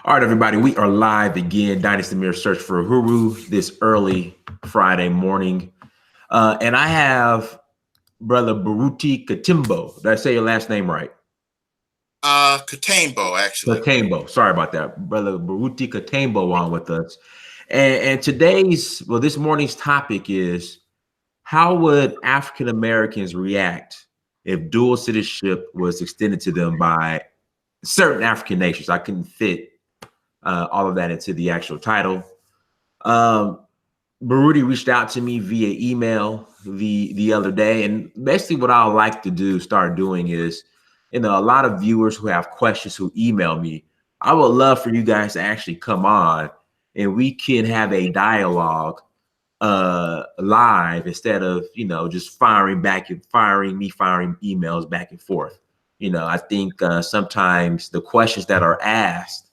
All right, everybody, we are live again. Dynasty Mirror Search for Huru this early Friday morning. And I have brother Baruti Katembo. Did I say your last name right? Katembo, actually. Katembo. Sorry about that. Brother Baruti Katembo on with us. And this morning's topic is, how would African Americans react if dual citizenship was extended to them by certain African nations? I couldn't fit all of that into the actual title. Baruti reached out to me via email the other day, and basically what I like to start doing is, a lot of viewers who have questions who email me, I would love for you guys to actually come on and we can have a dialogue live instead of just firing emails back and forth. I think sometimes the questions that are asked,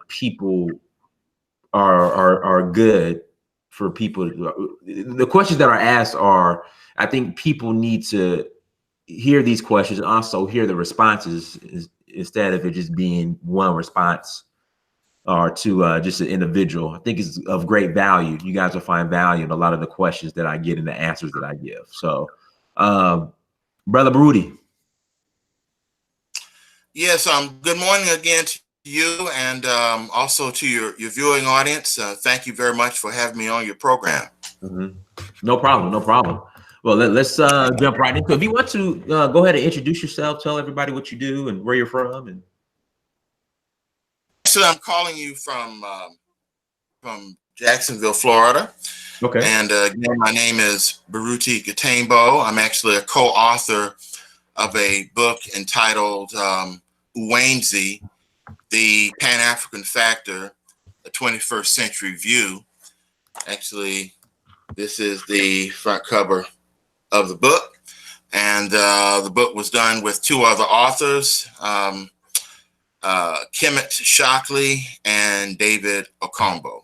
people are good for people. The questions that are asked are, I think people need to hear these questions and also hear the responses instead of it just being one response or to just an individual. I think it's of great value. You guys will find value in a lot of the questions that I get and the answers that I give. So, Brother Baruti. Yes, good morning again to you and also to your viewing audience. Thank you very much for having me on your program. Mm-hmm. No problem. Well, let's jump right into it. If you want to go ahead and introduce yourself, tell everybody what you do and where you're from. And so I'm calling you from Jacksonville, Florida. Okay. And again, my name is Baruti Katembo. I'm actually a co-author of a book entitled Uwenzi, The Pan-African Factor, a 21st Century View. Actually, this is the front cover of the book. And the book was done with two other authors, Kemet Shockley and David Okombo.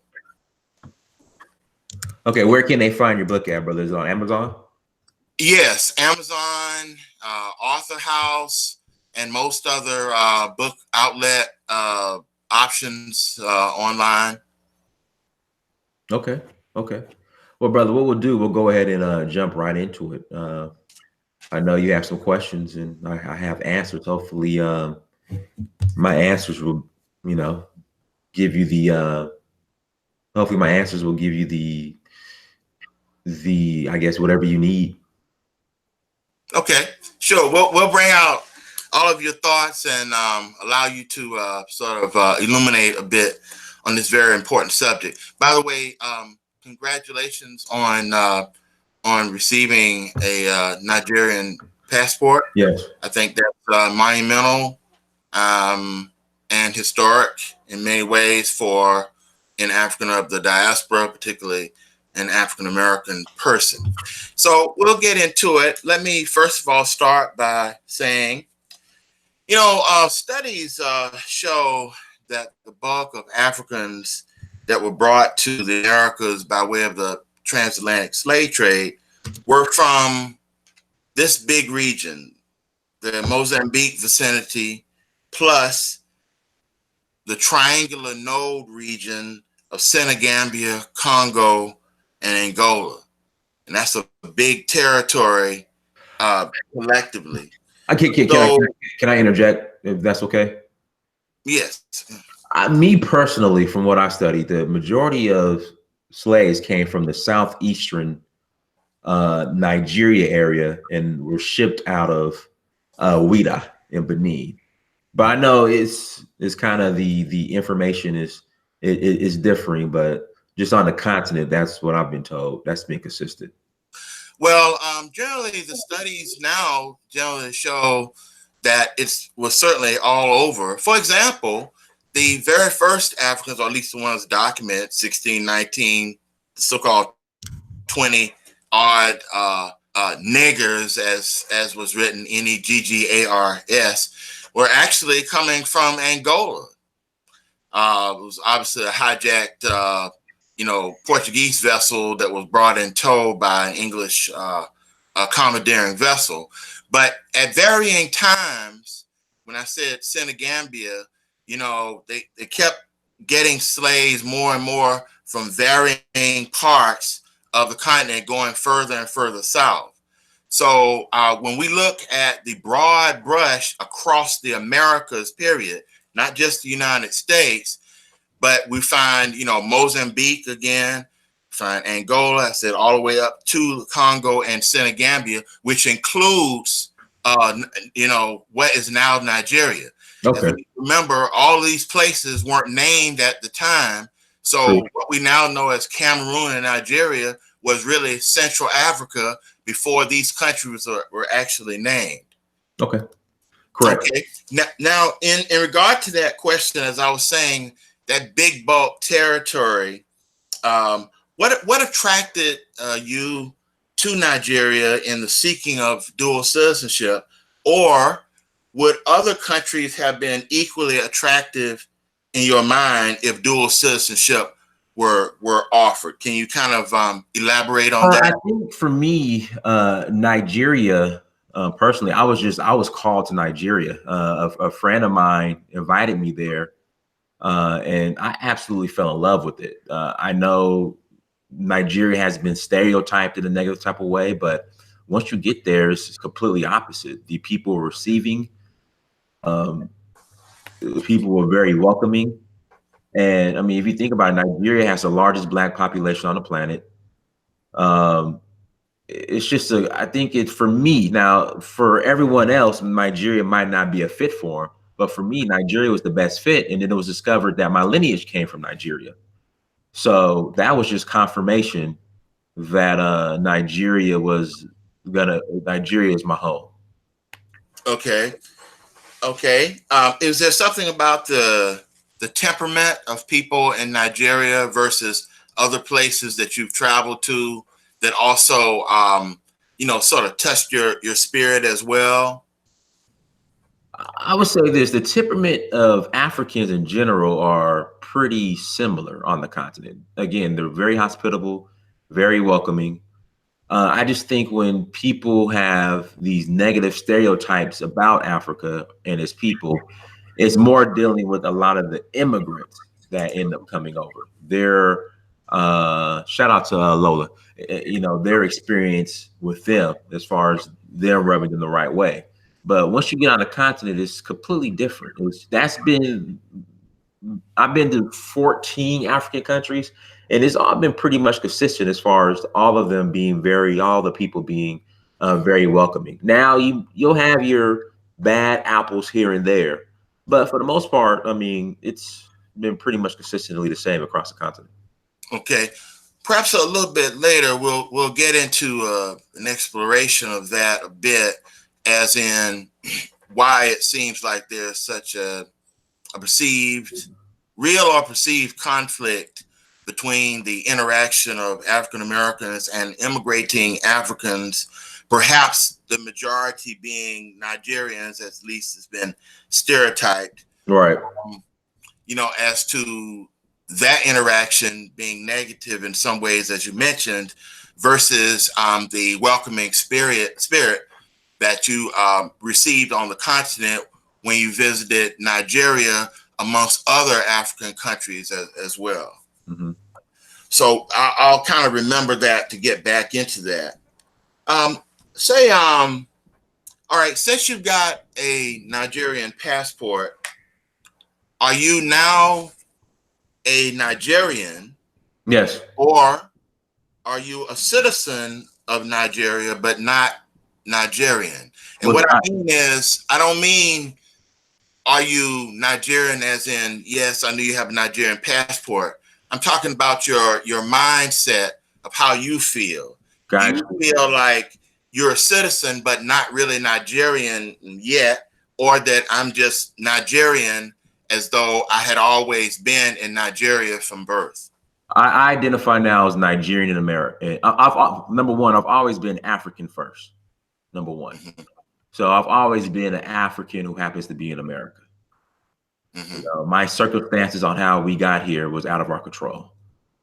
Okay, where can they find your book at, brother? Is it on Amazon? Yes, Amazon, Author House, and most other book outlet options online. Okay. Well, brother, what we'll do, we'll go ahead and jump right into it. I know you have some questions, and I have answers. Hopefully, my answers will, give you the. Hopefully, my answers will give you the I guess whatever you need. Okay, sure. We'll bring out all of your thoughts and allow you to sort of illuminate a bit on this very important subject. By the way, congratulations on receiving a Nigerian passport. Yes, I think that's monumental and historic in many ways for an African of the diaspora, particularly an African American person. So we'll get into it. Let me first of all start by saying, studies show that the bulk of Africans that were brought to the Americas by way of the transatlantic slave trade were from this big region, the Mozambique vicinity, plus the triangular node region of Senegambia, Congo, and Angola. And that's a big territory collectively. Can I interject, if that's okay? Yes. Me personally, from what I studied, the majority of slaves came from the southeastern Nigeria area and were shipped out of Ouidah in Benin. But I know it's kind of the information is differing, but just on the continent, that's what I've been told. That's been consistent. Well, generally, the studies now generally show that it was certainly all over. For example, the very first Africans, or at least the ones documented, 1619, the so-called 20-odd niggers, as was written, Neggars, were actually coming from Angola. It was obviously a hijacked Portuguese vessel that was brought in tow by an English commandeering vessel. But at varying times, when I said Senegambia, you know, they kept getting slaves more and more from varying parts of the continent, going further and further south. So when we look at the broad brush across the Americas, period, not just the United States, but we find, you know, Mozambique again, find Angola, I said all the way up to Congo and Senegambia, which includes, you know, what is now Nigeria. Okay. As we remember, all these places weren't named at the time. So True. what we now know as Cameroon and Nigeria was really Central Africa before these countries were actually named. Okay. Correct. Okay. Now in regard to that question, as I was saying, that big bulk territory, what attracted you to Nigeria in the seeking of dual citizenship, or would other countries have been equally attractive in your mind if dual citizenship were offered? Can you kind of elaborate on that? I think for me, Nigeria, personally, I was called to Nigeria. A friend of mine invited me there, and I absolutely fell in love with it. I know Nigeria has been stereotyped in a negative type of way, but once you get there, it's completely opposite. The people were receiving, people were very welcoming. And I mean, if you think about it, Nigeria has the largest Black population on the planet. Um, it's just I think it's for me now, for everyone else, Nigeria might not be a fit for them, but for me, Nigeria was the best fit. And then it was discovered that my lineage came from Nigeria. So that was just confirmation that Nigeria is my home. Okay. Okay. Is there something about the temperament of people in Nigeria versus other places that you've traveled to that also, you know, sort of touched your spirit as well? I would say this: the temperament of Africans in general are pretty similar on the continent. Again, they're very hospitable, very welcoming. I just think when people have these negative stereotypes about Africa and its people, it's more dealing with a lot of the immigrants that end up coming over. Their shout out to Lola, you know, their experience with them as far as them rubbing them the right way. But once you get on the continent, it's completely different. I've been to 14 African countries, and it's all been pretty much consistent as far as all of them being all the people being very welcoming. Now you'll have your bad apples here and there, but for the most part, I mean, it's been pretty much consistently the same across the continent. Okay. Perhaps a little bit later, we'll get into an exploration of that a bit, as in why it seems like there's such a perceived, real or perceived conflict between the interaction of African Americans and immigrating Africans, perhaps the majority being Nigerians, at least has been stereotyped. Right. You know, as to that interaction being negative in some ways, as you mentioned, versus the welcoming spirit that you received on the continent when you visited Nigeria, amongst other African countries as well. Mm-hmm. So I'll kind of remember that to get back into that. All right, since you've got a Nigerian passport, are you now a Nigerian? Yes. Or are you a citizen of Nigeria, but not Nigerian? And what I mean is, I don't mean, are you Nigerian as in, yes, I know you have a Nigerian passport. I'm talking about your mindset of how you feel. Gotcha. Do you feel like you're a citizen, but not really Nigerian yet, or that I'm just Nigerian as though I had always been in Nigeria from birth? I identify now as Nigerian in America. Number one, I've always been African first. Number one. Mm-hmm. So I've always been an African who happens to be in America. Mm-hmm. You know, my circumstances on how we got here was out of our control,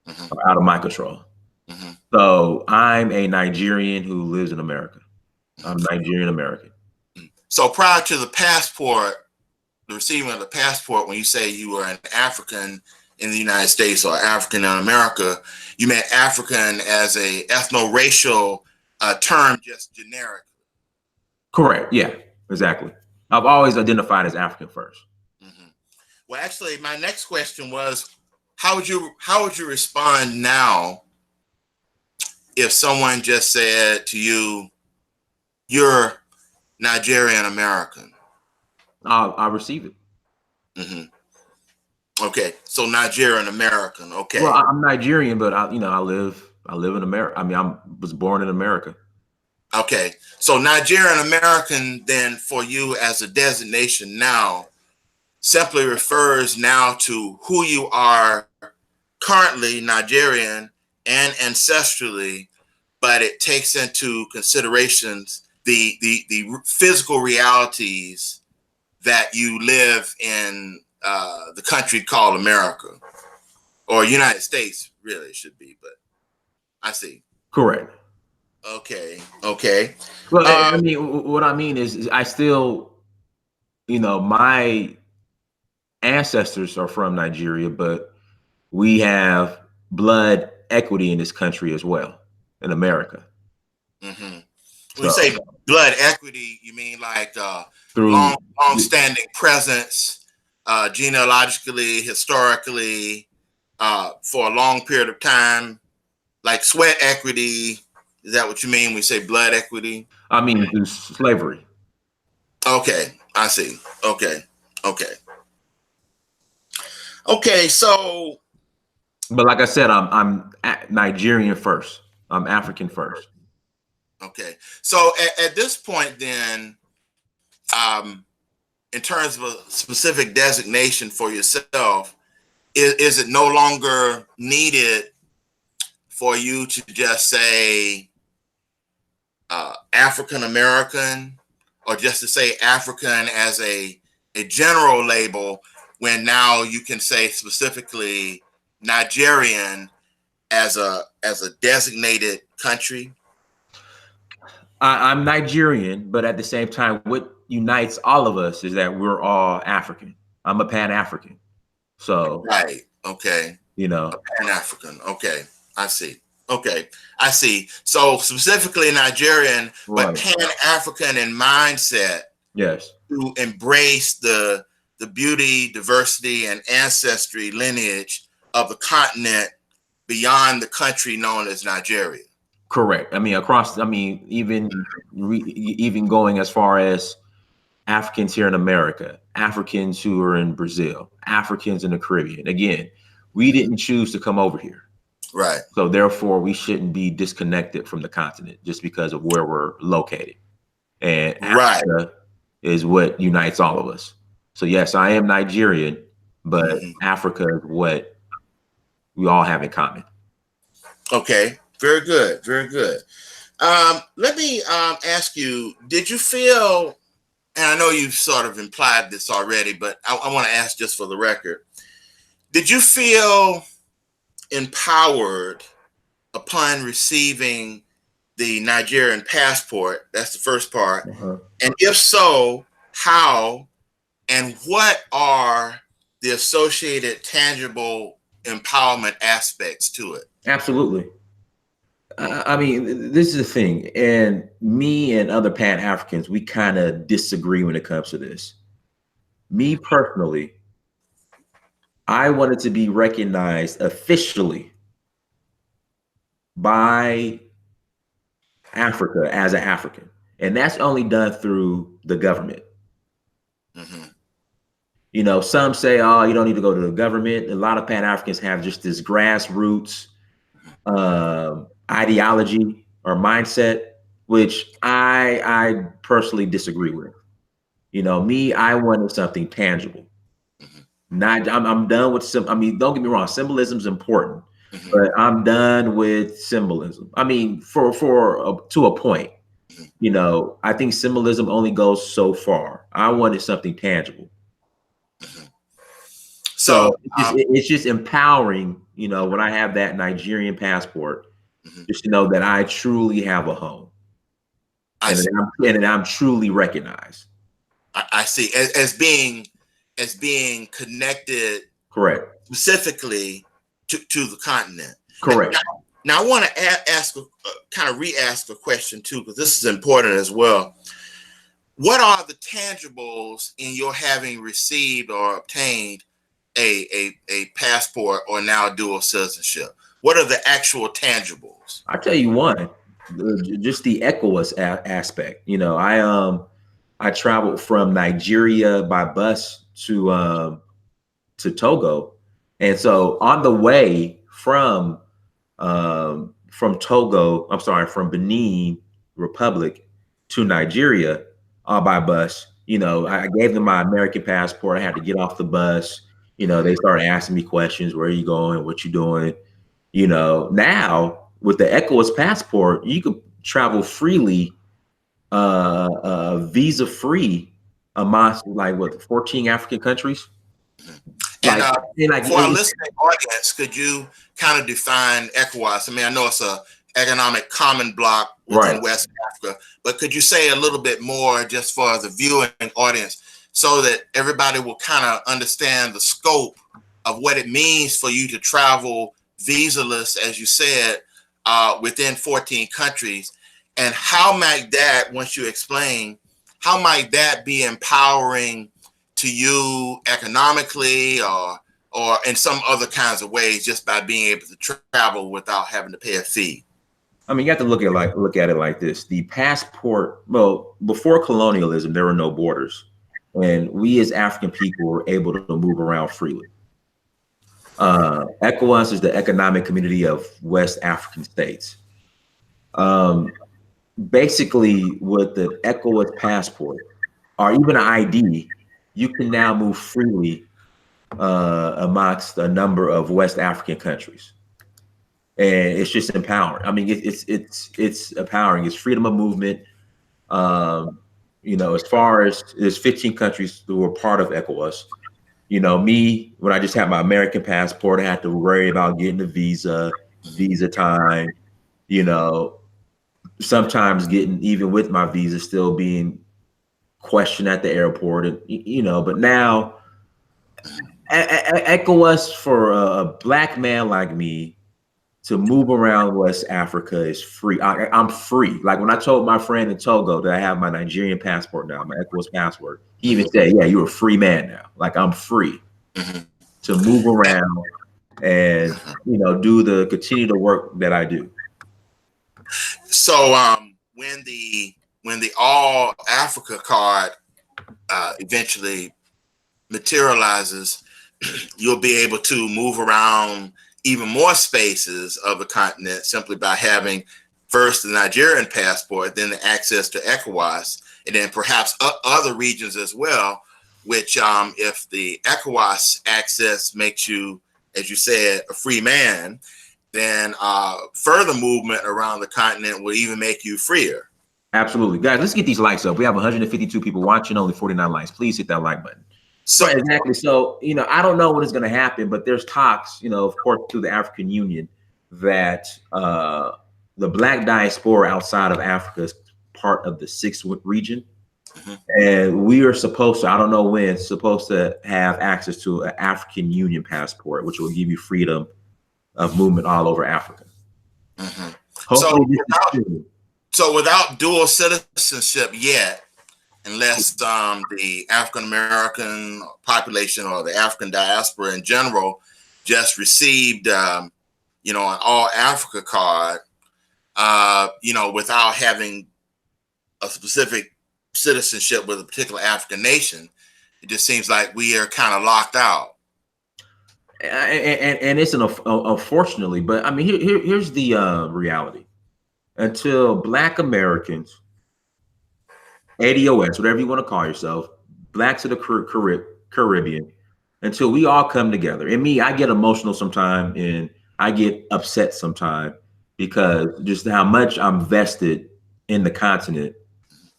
out of my control. Mm-hmm. So I'm a Nigerian who lives in America. I'm Nigerian American. So prior to the passport, receiving of the passport, when you say you were an African in the United States or African in America, you meant African as a ethno-racial term, just generic. Correct. Yeah, exactly. I've always identified as African first. Mm-hmm. Well, actually, my next question was, how would you respond now if someone just said to you, "You're Nigerian American"? I'll receive it. Mm-hmm. Okay, so Nigerian American. Okay. Well, I'm Nigerian, but I live in America. I mean, was born in America. Okay, so Nigerian American then for you as a designation now simply refers now to who you are currently, Nigerian and ancestrally, but it takes into considerations the physical realities that you live in the country called America, or United States, really it should be, but I see. Correct. Okay. Okay. Well, I mean, what I mean is I still, my ancestors are from Nigeria, but we have blood equity in this country as well, in America. Mm-hmm. When you say blood equity, you mean like through long-standing presence, genealogically, historically, for a long period of time, like sweat equity. Is that what you mean when we say blood equity? I mean, through slavery. Okay, I see. Okay. So. But like I said, I'm Nigerian first. I'm African first. Okay. So at this point, then, in terms of a specific designation for yourself, is it no longer needed for you to just say African American, or just to say African as a general label, when now you can say specifically Nigerian as a designated country? I'm Nigerian, but at the same time, what unites all of us is that we're all African. I'm a Pan-African. So right. Okay. A Pan-African. Okay. I see. Okay. I see. So specifically Nigerian, but right. Pan-African in mindset. Yes. To embrace the beauty, diversity, and ancestry lineage of the continent beyond the country known as Nigeria. Correct. I mean, even going as far as Africans here in America, Africans who are in Brazil, Africans in the Caribbean. Again, we didn't choose to come over here. Right. So therefore, we shouldn't be disconnected from the continent just because of where we're located. And Africa is what unites all of us. So yes, I am Nigerian, but Africa is what we all have in common. Okay. Very good. Very good. Let me ask you, did you feel, and I know you've sort of implied this already, but I want to ask just for the record, did you feel empowered upon receiving the Nigerian passport? That's the first part. And if so, how and what are the associated tangible empowerment aspects to it? Absolutely. I mean, this is the thing, and me and other Pan-Africans, we kind of disagree when it comes to this. Me personally, I wanted to be recognized officially by Africa as an African, and that's only done through the government. Some say, oh, you don't need to go to the government. A lot of Pan-Africans have just this grassroots ideology or mindset, which I personally disagree with. I wanted something tangible. I'm done with don't get me wrong, symbolism is important, but I'm done with symbolism. I mean, to a point. I think symbolism only goes so far. I wanted something tangible. So it's just empowering, when I have that Nigerian passport, just to know that I truly have a home, and that I'm truly recognized. I see, as being as being connected Correct. specifically to the continent. Correct. Now I want to ask, kind of re-ask a question too, because this is important as well. What are the tangibles in your having received or obtained a passport or now dual citizenship? What are the actual tangibles? I tell you one, just the ECOWAS aspect. You know, I traveled from Nigeria by bus to Togo, and so on the way from Togo, I'm sorry, from Benin Republic to Nigeria by bus. You know, I gave them my American passport. I had to get off the bus. You know, they started asking me questions. Where are you going? What you doing? You know, now with the ECOWAS passport, you could travel freely, visa free amongst like what 14 African countries. And Like for our listening audience, could you kind of define ECOWAS? I mean, I know it's a economic common bloc within West Africa, but could you say a little bit more just for the viewing audience so that everybody will kind of understand the scope of what it means for you to travel visa-less, as you said, within 14 countries, and how might that, once you explain, how might that be empowering to you economically or in some other kinds of ways, just by being able to travel without having to pay a fee? I mean, you have to look at it like this. The passport, well, before colonialism, there were no borders, and we as African people were able to move around freely. ECOWAS is the Economic Community of West African States. Basically, with the ECOWAS passport or even an ID, you can now move freely amongst a number of West African countries, and it's just empowering. I mean, it's empowering. It's freedom of movement. You know, as far as there's 15 countries who are part of ECOWAS. You know, me, when I just had my American passport, I had to worry about getting a visa time. You know, sometimes getting, even with my visa, still being questioned at the airport, and you know. But now, ECOWAS for a black man like me to move around West Africa is free. I'm free. Like when I told my friend in Togo that I have my Nigerian passport now, my ECOWAS passport, he even said, "Yeah, you're a free man now. Like I'm free to move around and you know continue the work that I do." So when the All Africa card eventually materializes, you'll be able to move around even more spaces of the continent simply by having first the Nigerian passport, then the access to ECOWAS, and then perhaps other regions as well, which if the ECOWAS access makes you, as you said, a free man, then further movement around the continent will even make you freer. Absolutely. Guys, let's get these likes up. We have 152 people watching, only 49 likes. Please hit that like button. So exactly. So, you know, I don't know what is going to happen, but there's talks, you know, of course, through the African Union that the Black diaspora outside of Africa is part of the sixth region. And we are supposed to, I don't know when, supposed to have access to an African Union passport, which will give you freedom of movement all over Africa. So without dual citizenship yet, unless the African American population or the African diaspora in general just received, you know, an All Africa card, you know, without having a specific citizenship with a particular African nation, it just seems like we are kind of locked out. And it's unfortunately, but I mean, here's the reality. Until Black Americans, ADOS, whatever you want to call yourself, Blacks of the Caribbean, until we all come together. And me, I get emotional sometimes and I get upset sometimes because just how much I'm vested in the continent.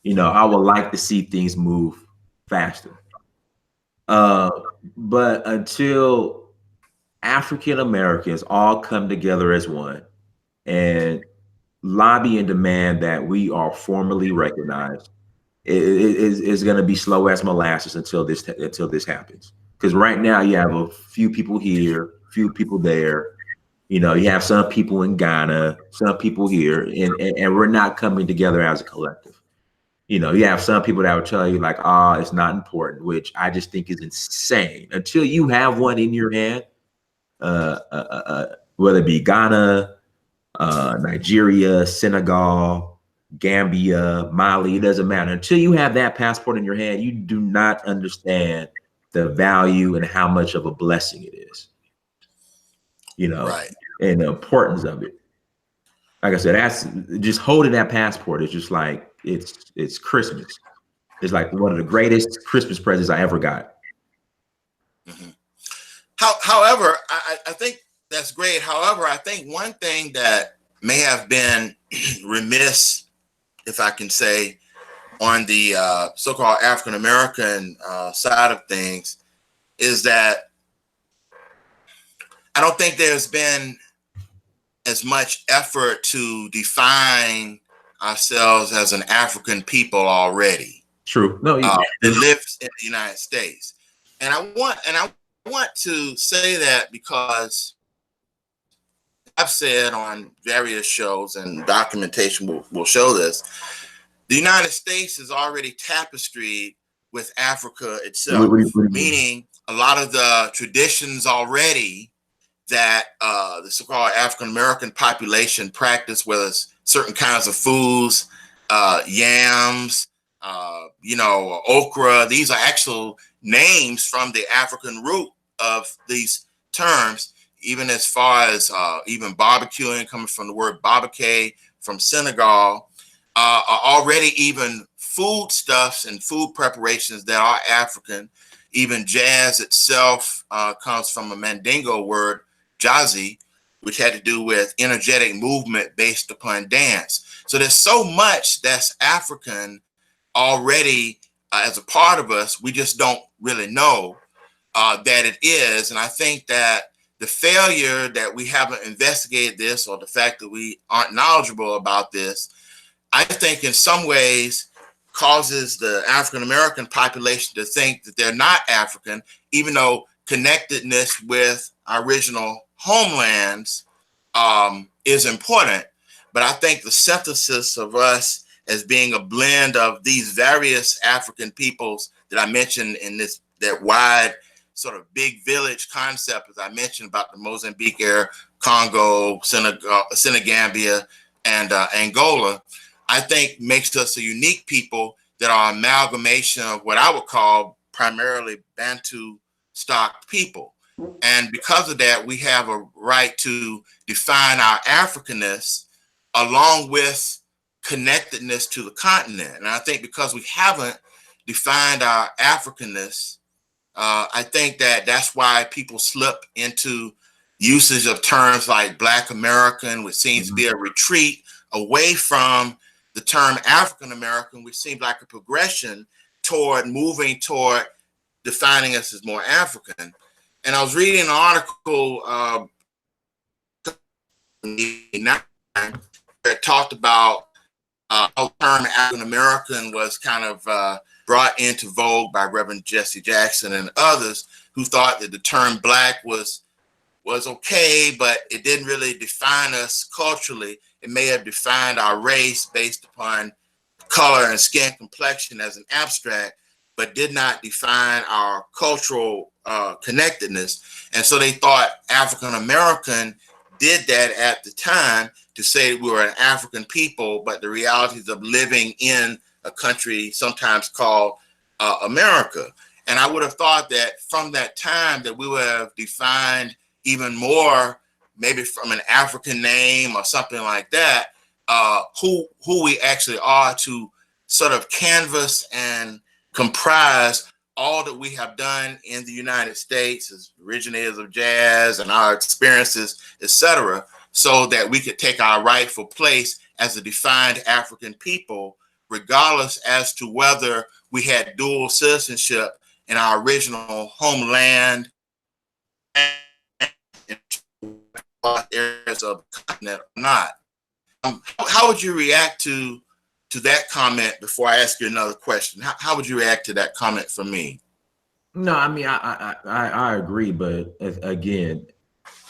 You know, I would like to see things move faster. But until African Americans all come together as one and lobby and demand that we are formally recognized, is going to be slow as molasses until this happens. Because right now you have a few people here, few people there. You know, you have some people in Ghana, some people here, and we're not coming together as a collective. You know, you have some people that will tell you like, "Ah, it's not important," which I just think is insane. Until you have one in your hand, whether it be Ghana, Nigeria, Senegal, Gambia, Mali, it doesn't matter. Until you have that passport in your hand, you do not understand the value and how much of a blessing it is, you know, Right. and the importance of it. Like I said, that's just holding that passport is just like it's Christmas. It's like one of the greatest Christmas presents I ever got. Mm-hmm. However, I think that's great. However, I think one thing that may have been remiss, if I can say, on the so-called African American side of things is that I don't think there's been as much effort to define ourselves as an African people already. True. No, that lives in the United States, and I want to say that because I've said on various shows and documentation will show this. The United States is already tapestried with Africa itself, what do you mean? meaning a lot of the traditions already that the so-called African American population practice, whether it's certain kinds of foods, yams, okra. These are actual names from the African root of these terms, even as far as even barbecuing, coming from the word babake from Senegal, are already even foodstuffs and food preparations that are African. Even jazz itself comes from a Mandingo word, jazzy, which had to do with energetic movement based upon dance. So there's so much that's African already as a part of us. We just don't really know that it is. And I think that the failure that we haven't investigated this, or the fact that we aren't knowledgeable about this, I think in some ways causes the African American population to think that they're not African, even though connectedness with our original homelands is important. But I think the synthesis of us as being a blend of these various African peoples that I mentioned in that wide sort of big village concept, as I mentioned about the Mozambique, Congo, Senegambia, and Angola, I think makes us a unique people that are amalgamation of what I would call primarily Bantu stock people. And because of that, we have a right to define our Africanness along with connectedness to the continent. And I think because we haven't defined our Africanness, I think that that's why people slip into usage of terms like Black American, which seems to be a retreat away from the term African American, which seems like a progression toward moving toward defining us as more African. And I was reading an article that talked about how the term African American was kind of brought into vogue by Reverend Jesse Jackson and others who thought that the term Black was okay, but it didn't really define us culturally. It may have defined our race based upon color and skin complexion as an abstract, but did not define our cultural connectedness. And so they thought African American did that at the time to say we were an African people, but the realities of living in a country sometimes called America. And I would have thought that from that time that we would have defined even more, maybe from an African name or something like that, who we actually are, to sort of canvas and comprise all that we have done in the United States as originators of jazz and our experiences, etc., so that we could take our rightful place as a defined African people, regardless as to whether we had dual citizenship in our original homeland and areas of the continent or not. How would you react to to that comment before I ask you another question? How would you react to that comment from me? No, I mean, I agree, but again,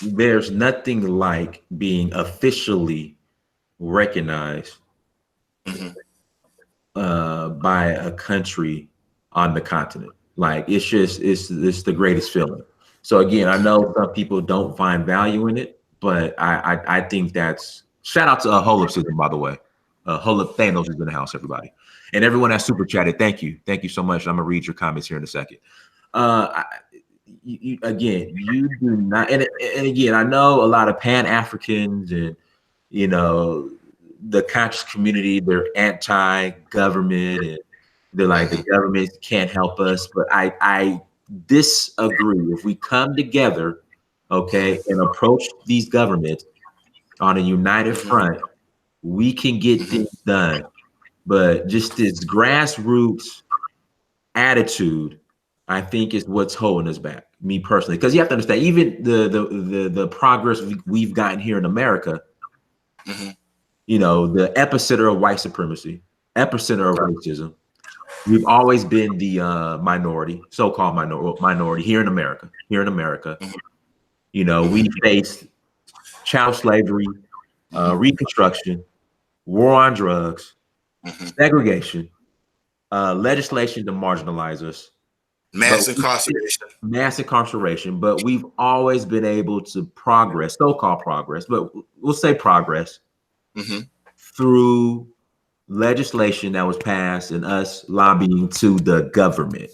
there's nothing like being officially recognized by a country on the continent. Like it's the greatest feeling. So again, I know some people don't find value in it, but I think that's shout out to Holism, by the way. Thanos is in the house, everybody. And everyone that super chatted, thank you. Thank you so much. I'm gonna read your comments here in a second. Again, you do not, and again, I know a lot of Pan-Africans and the conscious community, they're anti-government and they're like the government can't help us. But I disagree. If we come together, okay, and approach these governments on a united front, we can get things done. But just this grassroots attitude, I think, is what's holding us back. Me personally, because you have to understand, even the progress we've gotten here in America. The epicenter of white supremacy, epicenter of racism. We've always been the minority, so-called minority here in America. We faced child slavery, Reconstruction, war on drugs, segregation, legislation to marginalize us, mass incarceration. But we've always been able to progress, so-called progress, but we'll say progress through legislation that was passed and us lobbying to the government.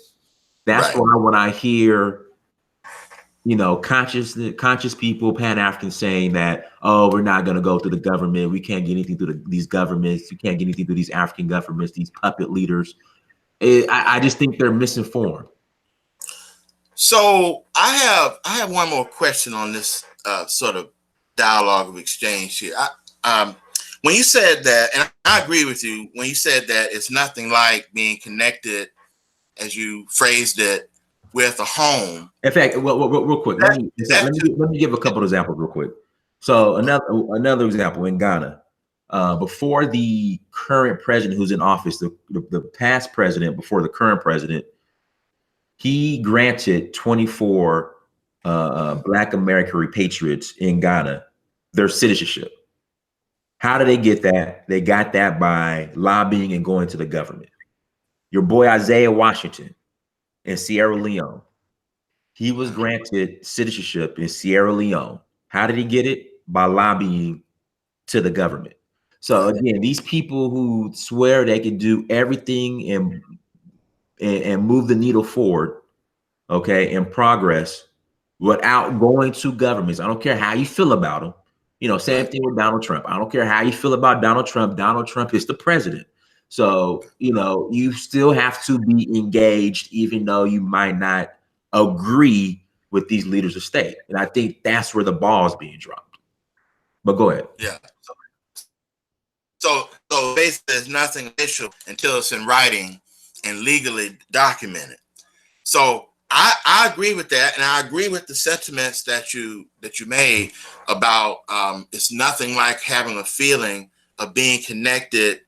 That's why when I hear conscious people, Pan-Africans saying that, oh, we're not going to go through the government. We can't get anything through these governments. You can't get anything through these African governments, these puppet leaders. I just think they're misinformed. So I have one more question on this sort of dialogue of exchange here. When you said that, and I agree with you, when you said that it's nothing like being connected, as you phrased it, with a home. In fact, real quick, let me give a couple of examples real quick. So another example in Ghana, before the current president who's in office, the past president before the current president, he granted 24 Black American repatriates in Ghana their citizenship. How did they get that? They got that by lobbying and going to the government. Your boy Isaiah Washington in Sierra Leone, he was granted citizenship in Sierra Leone. How did he get it? By lobbying to the government. So again, these people who swear they can do everything and move the needle forward, okay, in progress without going to governments. I don't care how you feel about them. Same thing with Donald Trump. I don't care how you feel about Donald Trump. Donald Trump is the president. So, you still have to be engaged, even though you might not agree with these leaders of state. And I think that's where the ball is being dropped. But go ahead. Yeah. So basically, there's nothing official until it's in writing and legally documented. So I agree with that, and I agree with the sentiments that you made about it's nothing like having a feeling of being connected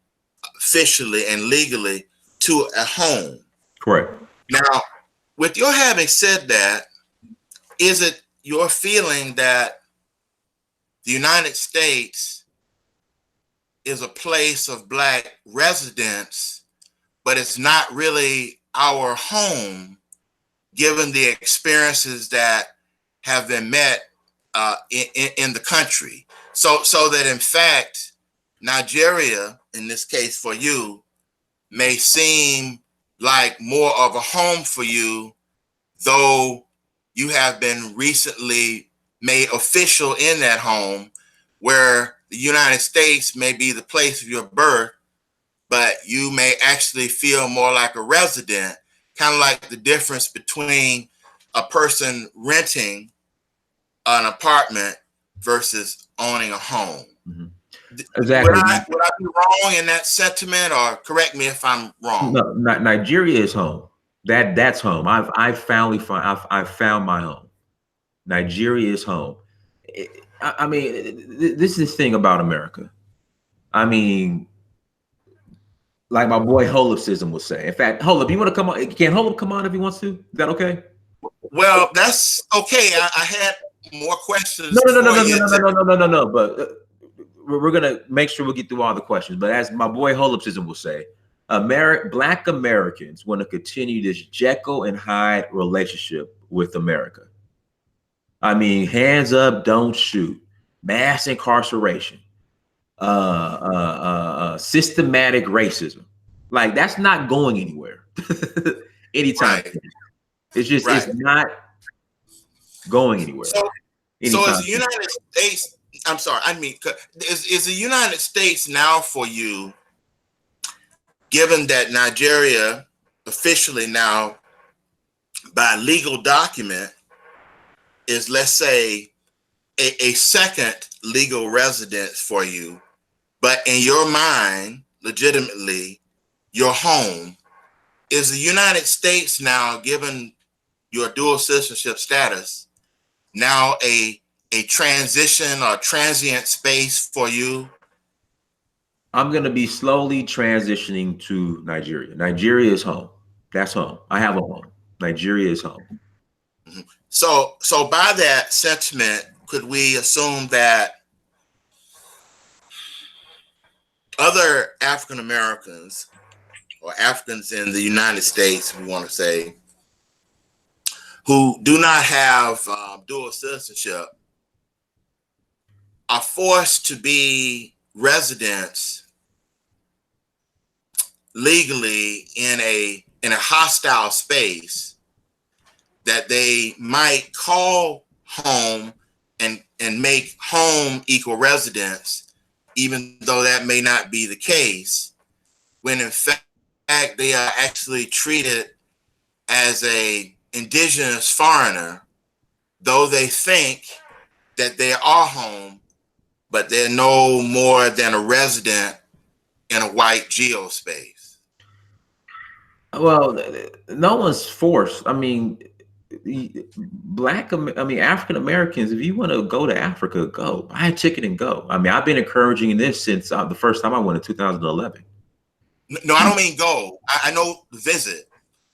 officially and legally to a home. Correct. Now, with your having said that, is it your feeling that the United States is a place of Black residence, but it's not really our home, given the experiences that have been met in the country? So that in fact, Nigeria, in this case for you, may seem like more of a home for you, though you have been recently made official in that home, where the United States may be the place of your birth, but you may actually feel more like a resident, kind of like the difference between a person renting an apartment versus owning a home. Mm-hmm. Exactly. Would I be wrong in that sentiment, or correct me if I'm wrong? No, Nigeria is home. That's home. I've found my home. Nigeria is home. This is the thing about America. I mean, Like my boy Holipsism would say. In fact, Holip, you want to come on? Can Holip come on if he wants to? Is that okay? Well, that's okay. I had more No, questions no, no, no, for no, you. no, no, no, no, no, no, no. But we're gonna make sure we get through all the questions. But as my boy Holipsism will say, Black Americans want to continue this Jekyll and Hyde relationship with America. I mean, hands up, don't shoot, mass incarceration, systematic racism. Like that's not going anywhere anytime Right, soon. It's right. not going anywhere So, so is anytime the soon. United States? I'm sorry. I mean, is the United States now for you, given that Nigeria officially now, by legal document, is, let's say, a second legal residence for you, but in your mind, legitimately, your home is the United States now, given your dual citizenship status, now a transition or transient space for you? I'm gonna be slowly transitioning to Nigeria. Nigeria is home. That's home. I have a home. Nigeria is home. So by that sentiment, could we assume that other African Americans or Africans in the United States, we want to say, who do not have dual citizenship, are forced to be residents legally in a hostile space that they might call home and make home equal residence, even though that may not be the case, when in fact they are actually treated as a indigenous foreigner, though they think that they are home, but they're no more than a resident in a white geospace. Well, no one's forced. I mean, African Americans, if you want to go to Africa, go buy a ticket and go. I mean, I've been encouraging this since the first time I went in 2011. No, I don't mean go. I know visit,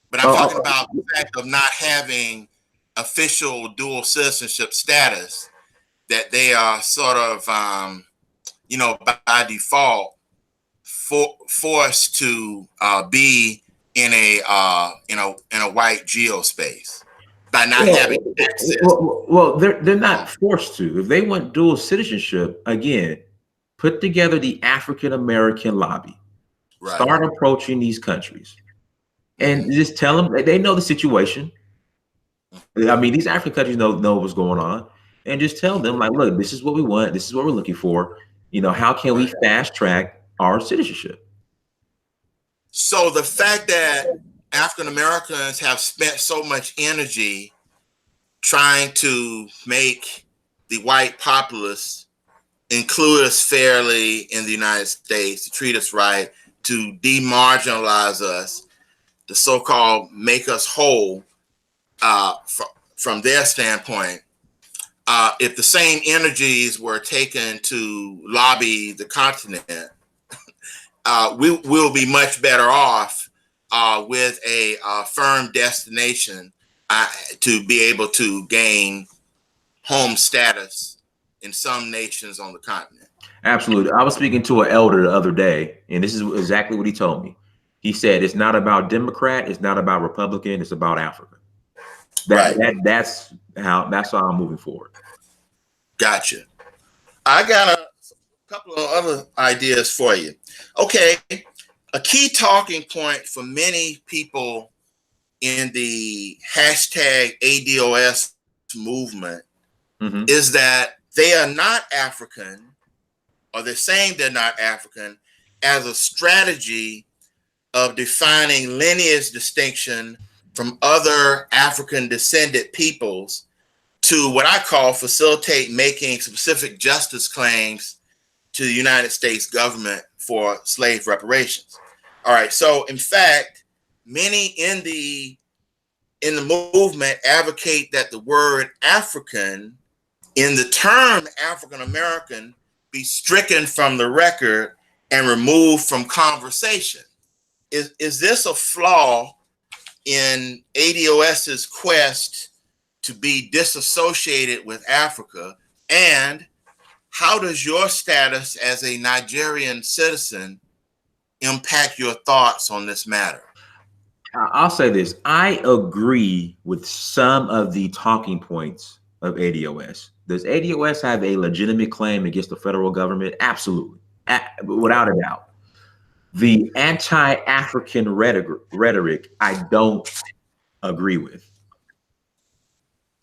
but I'm Oh, talking about the fact of not having official dual citizenship status, that they are sort of, by default, forced to be in a white geospace by not having access. they're not forced to. If they want dual citizenship, again, put together the African American lobby, Right. start approaching these countries, and Mm-hmm. just tell them they know the situation. I mean, these African countries know what's going on, and just tell them like, look, this is what we want. This is what we're looking for. How can we Right. fast track our citizenship? So the fact that African Americans have spent so much energy trying to make the white populace include us fairly in the United States, to treat us right, to demarginalize us, to so-called make us whole, from their standpoint, if the same energies were taken to lobby the continent, we will be much better off with a firm destination to be able to gain home status in some nations on the continent. Absolutely. I was speaking to an elder the other day, and this is exactly what he told me. He said, "It's not about Democrat. It's not about Republican. It's about Africa." Right. That's how I'm moving forward. Gotcha. I got a couple of other ideas for you. Okay. A key talking point for many people in the hashtag ADOS movement is that they are not African, or they're saying they're not African, as a strategy of defining lineage distinction from other African descended peoples, to what I call facilitate making specific justice claims to the United States government for slave reparations. All right. So in fact, many in the movement advocate that the word African in the term African American be stricken from the record and removed from conversation. is this a flaw in ADOS's quest to be disassociated with Africa? And how does your status as a Nigerian citizen impact your thoughts on this matter? I'll say this. I agree with some of the talking points of ADOS. Does ADOS have a legitimate claim against the federal government? Absolutely. Without a doubt. The anti-African rhetoric, I don't agree with.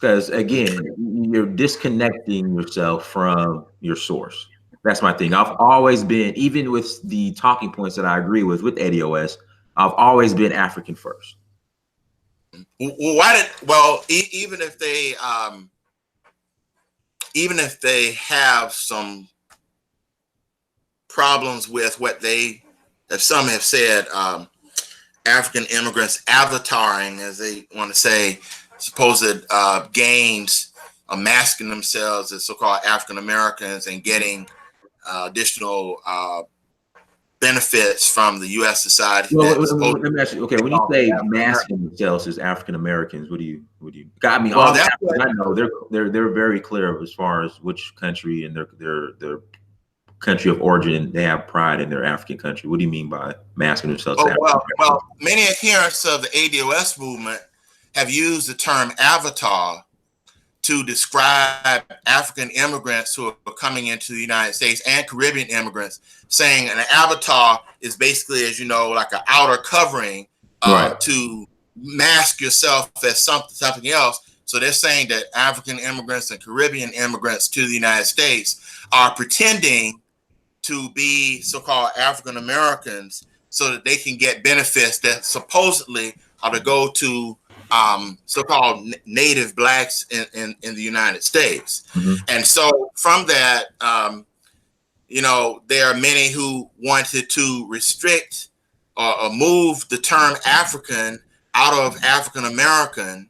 Because again, you're disconnecting yourself from your source. That's my thing. I've always been, even with the talking points that I agree with ADOS, I've always been African first. Even if they have some problems with what as some have said, African immigrants avataring, as they want to say, supposed gains of masking themselves as so-called African Americans and getting additional benefits from the U.S. society. Well, let me ask you. Okay, when you say masking themselves as African Americans, what do you? I mean, all I know they're very clear as far as which country and their country of origin. They have pride in their African country. What do you mean by masking themselves? Well, many adherents of the ADOS movement have used the term avatar to describe African immigrants who are coming into the United States and Caribbean immigrants, saying an avatar is basically, as you know, like an outer covering to mask yourself as something else. So they're saying that African immigrants and Caribbean immigrants to the United States are pretending to be so-called African Americans so that they can get benefits that supposedly are to go to so-called native blacks in the United States. Mm-hmm. And so from that, there are many who wanted to restrict or move the term African out of African American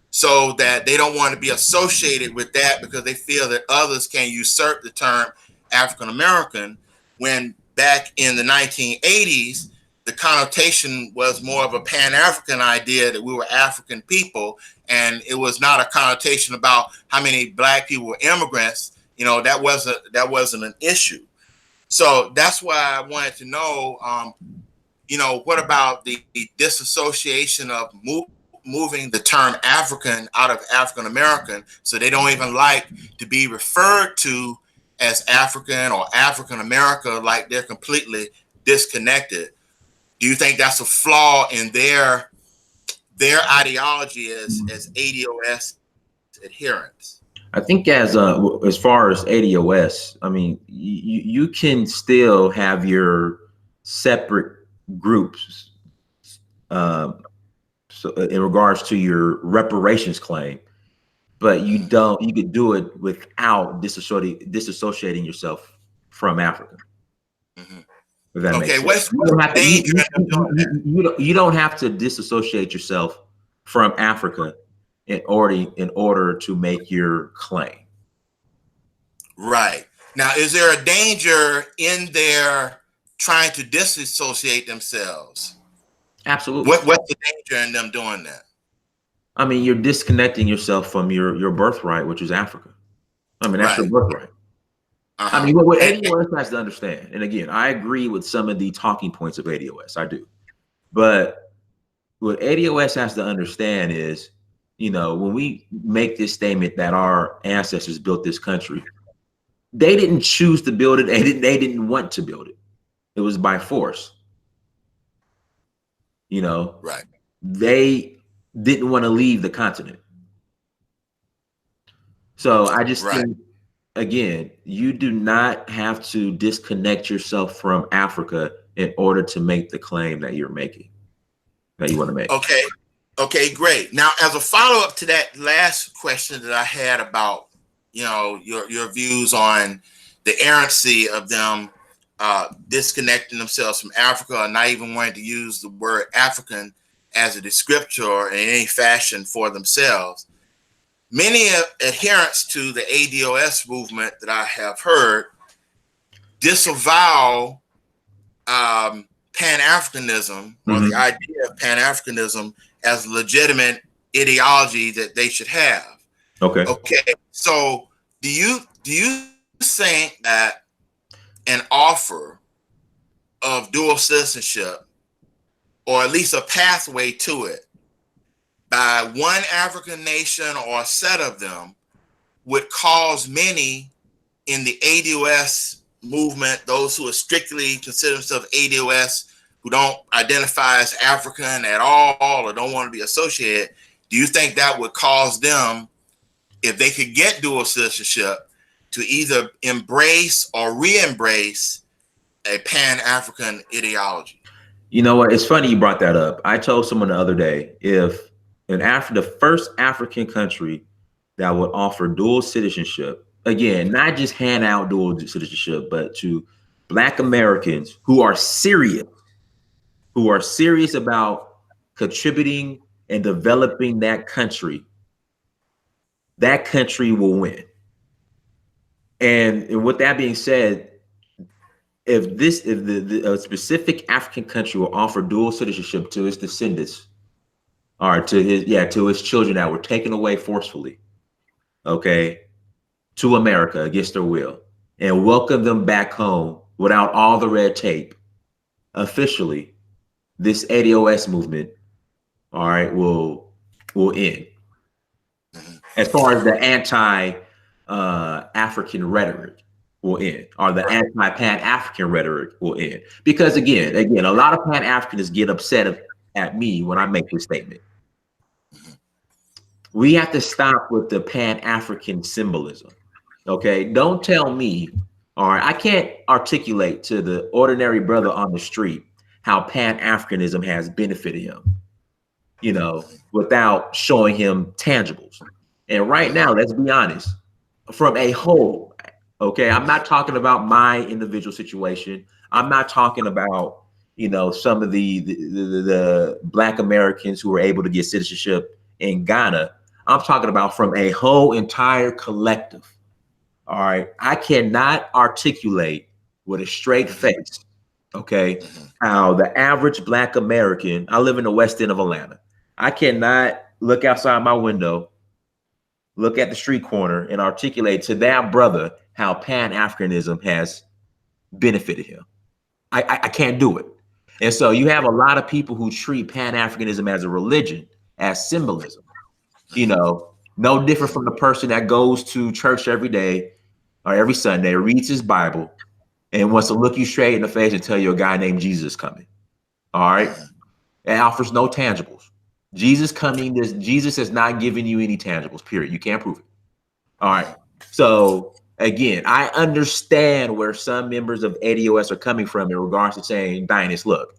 so that they don't want to be associated with that because they feel that others can usurp the term African American, when back in the 1980s, the connotation was more of a Pan-African idea that we were African people, and it was not a connotation about how many black people were immigrants. That wasn't an issue. So that's why I wanted to know, what about the disassociation of moving the term African out of African American, so they don't even like to be referred to as African or African America, like they're completely disconnected. Do you think that's a flaw in their ideology as ADOS adherents? I think as far as ADOS, I mean, you can still have your separate groups so in regards to your reparations claim, but you could do it without disassociating yourself from Africa. Mm-hmm. If that makes sense. You don't have to disassociate yourself from Africa in order to make your claim. Right. Now, is there a danger in their trying to disassociate themselves? Absolutely. What's the danger in them doing that? I mean, you're disconnecting yourself from your birthright, which is Africa. I mean, that's your birthright. I mean, what ADOS has to understand, and again, I agree with some of the talking points of ADOS, I do. But what ADOS has to understand is, when we make this statement that our ancestors built this country, they didn't choose to build it. They didn't want to build it. It was by force. Right. They didn't want to leave the continent. So I just think, again, you do not have to disconnect yourself from Africa in order to make the claim that you're making, that you want to make. Okay, great. Now, as a follow-up to that last question that I had about, your views on the errancy of them disconnecting themselves from Africa or not even wanting to use the word African as a descriptor in any fashion for themselves. Many adherents to the ADOS movement that I have heard disavow Pan-Africanism or the idea of Pan-Africanism as a legitimate ideology that they should have. Okay. Okay. So do you think that an offer of dual citizenship, or at least a pathway to it, by one African nation or a set of them, would cause many in the ADOS movement, those who are strictly consider themselves ADOS, who don't identify as African at all or don't want to be associated, do you think that would cause them, if they could get dual citizenship, to either embrace or re-embrace a Pan-African ideology? You know what? It's funny you brought that up. I told someone the other day, if the first African country that would offer dual citizenship, again, not just hand out dual citizenship, but to Black Americans who are serious about contributing and developing that country will win. And with that being said, if a specific African country will offer dual citizenship to its descendants, or to his children that were taken away forcefully, okay, to America against their will, and welcome them back home without all the red tape, officially, this ADOS movement, all right, will end. As far as the anti-African rhetoric will end, or the anti-Pan-African rhetoric will end. Because again, a lot of Pan-Africanists get upset at me when I make this statement. We have to stop with the Pan-African symbolism. Okay, don't tell me, all right, I can't articulate to the ordinary brother on the street how Pan-Africanism has benefited him, without showing him tangibles. And right now, let's be honest, from a whole, okay, I'm not talking about my individual situation. I'm not talking about, some of the Black Americans who were able to get citizenship in Ghana. I'm talking about from a whole entire collective. All right. I cannot articulate with a straight face, okay, how the average Black American, I live in the West End of Atlanta. I cannot look outside my window, look at the street corner, and articulate to that brother how Pan-Africanism has benefited him. I can't do it. And so you have a lot of people who treat Pan-Africanism as a religion, as symbolism, no different from the person that goes to church every day or every Sunday, reads his Bible, and wants to look you straight in the face and tell you a guy named Jesus is coming. All right. It offers no tangibles. Jesus has not given you any tangibles, period. You can't prove it. All right. So again, I understand where some members of ADOS are coming from in regards to saying, Dynast, look,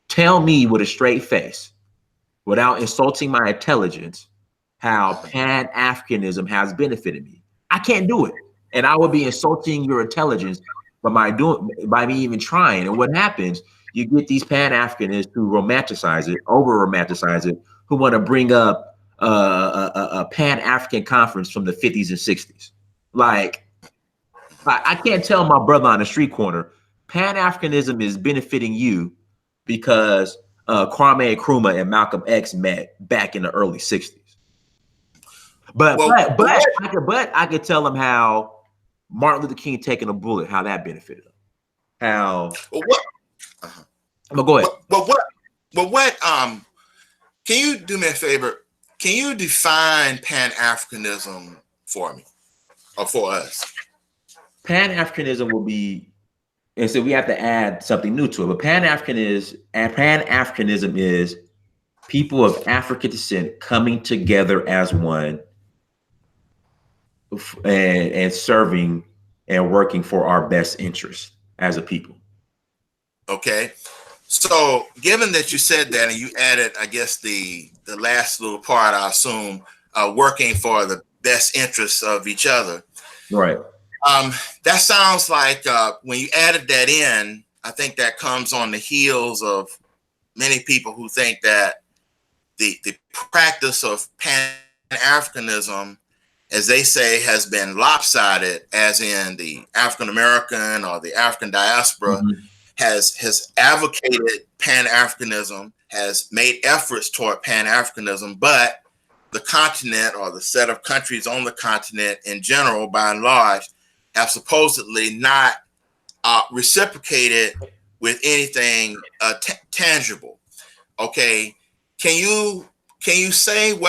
tell me with a straight face, without insulting my intelligence, how Pan-Africanism has benefited me. I can't do it. And I would be insulting your intelligence by me even trying. And what happens, you get these Pan-Africanists who romanticize it, over-romanticize it, who want to bring up a Pan-African conference from the 50s and 60s. Like, I can't tell my brother on the street corner, Pan-Africanism is benefiting you because Kwame Nkrumah and Malcolm X met back in the early 60s. But I could tell him how Martin Luther King taking a bullet, how that benefited him. But go ahead. What can you do me a favor? Can you define Pan-Africanism for me or for us? Pan-Africanism will be, and so we have to add something new to it. But Pan-Africanism is people of African descent coming together as one and serving and working for our best interests as a people. Okay. So given that you said that and you added, I guess, the last little part, I assume, working for the best interests of each other. Right. That sounds like when you added that in, I think that comes on the heels of many people who think that the practice of Pan-Africanism, as they say, has been lopsided, as in the African American or the African diaspora has advocated Pan-Africanism, has made efforts toward Pan-Africanism, but the continent or the set of countries on the continent in general, by and large, have supposedly not reciprocated with anything tangible. Okay, can you say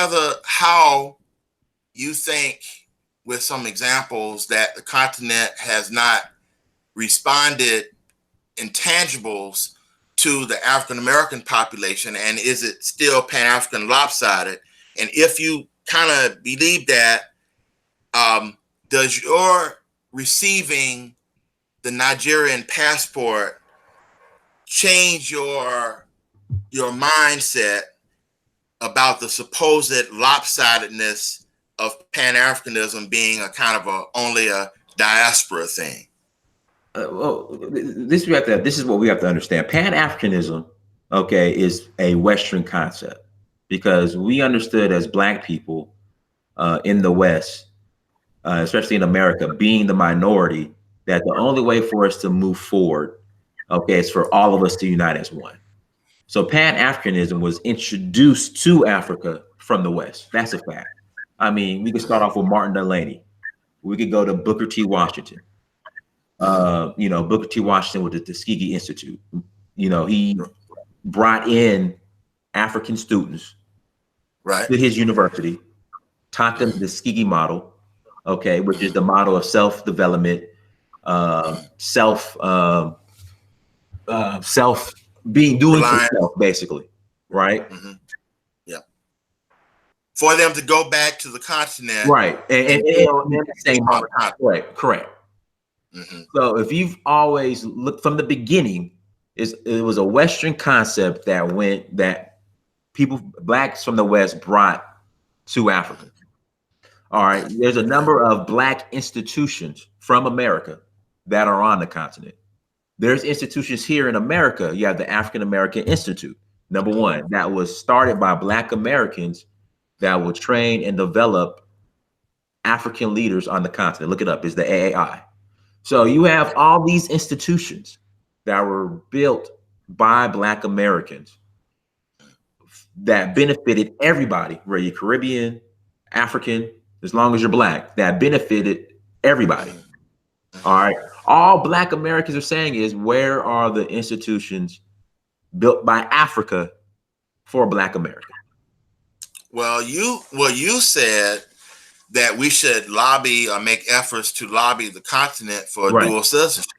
how you think, with some examples, that the continent has not responded intangibles to the African American population, and is it still Pan-African lopsided? And if you kind of believe that, does your receiving the Nigerian passport change your mindset about the supposed lopsidedness of Pan-Africanism being a kind of only a diaspora thing? This is what we have to understand. Pan-Africanism, okay, is a Western concept, because we understood as Black people in the West, especially in America, being the minority, that the only way for us to move forward, okay, is for all of us to unite as one. So Pan-Africanism was introduced to Africa from the West. That's a fact. I mean, we could start off with Martin Delany. We could go to Booker T. Washington. Booker T. Washington with the Tuskegee Institute. He brought in African students to his university, taught them the Tuskegee model, okay, which is the model of self-development, doing for self, basically, right? Mm-hmm. Yeah. For them to go back to the continent, right, and the same model, correct. Mm-hmm. So if you've always looked from the beginning, it was a Western concept that people, Blacks from the West, brought to Africa. All right, there's a number of Black institutions from America that are on the continent. There's institutions here in America. You have the African American Institute, number one, that was started by Black Americans that will train and develop African leaders on the continent. Look it up. It's the AAI. So you have all these institutions that were built by Black Americans that benefited everybody, whether you're Caribbean, African, as long as you're Black, that benefited everybody. All right. All Black Americans are saying is, where are the institutions built by Africa for Black America? Well, you said that we should lobby or make efforts to lobby the continent for dual citizenship.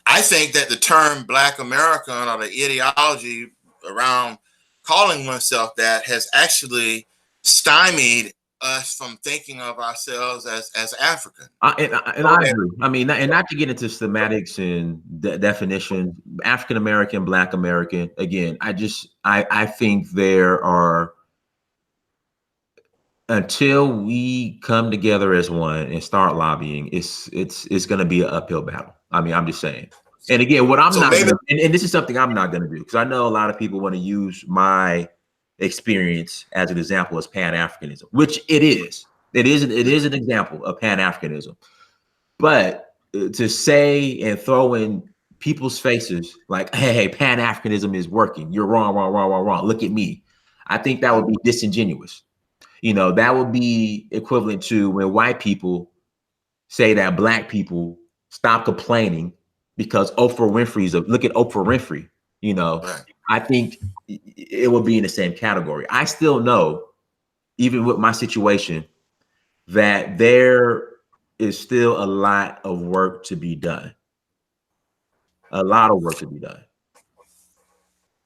I think that the term Black American, or the ideology around calling oneself that, has actually stymied us from thinking of ourselves as African. And I agree. I mean, and not to get into semantics and definition, African American, Black American. Again, I think there are, until we come together as one and start lobbying, it's going to be an uphill battle. I mean, I'm just saying. And again, what I'm not, and this is something I'm not going to do, because I know a lot of people want to use my experience as an example as Pan-Africanism, which it is. It is an example of Pan-Africanism. But to say and throw in people's faces like, hey, Pan-Africanism is working, you're wrong, look at me, I think that would be disingenuous. That would be equivalent to when white people say that Black people stop complaining because Oprah Winfrey's look at Oprah Winfrey. I think it will be in the same category. I still know, even with my situation, that there is still a lot of work to be done. A lot of work to be done.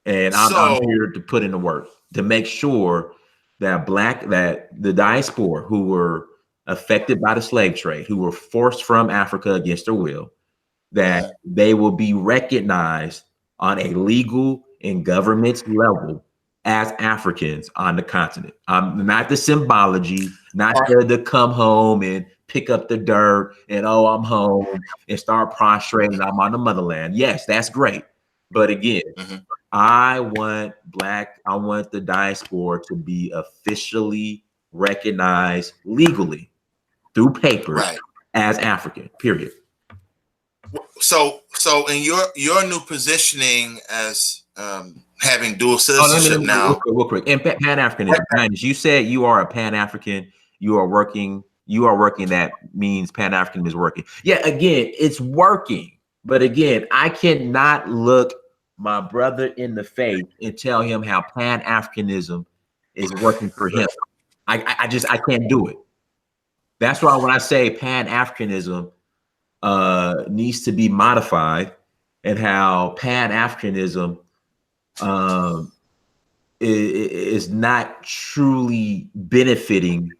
And I'm here to put in the work to make sure that the diaspora, who were affected by the slave trade, who were forced from Africa against their will, that they will be recognized on a legal and government level as Africans on the continent. Not the symbology, not to come home and pick up the dirt and, oh, I'm home, and start prostrating, I'm on the motherland. Yes, that's great. But again, I want the diaspora to be officially recognized legally through papers as African, period. So in your new positioning as having dual Oh, let citizenship me now. real quick. And Pan-Africanism. Highness, you said you are a Pan-African. You are working. That means Pan-Africanism is working. Yeah, again, it's working. But again, I cannot look my brother in the face and tell him how Pan-Africanism is working for him. I can't do it. That's why when I say Pan-Africanism needs to be modified, and how Pan-Africanism is not truly benefiting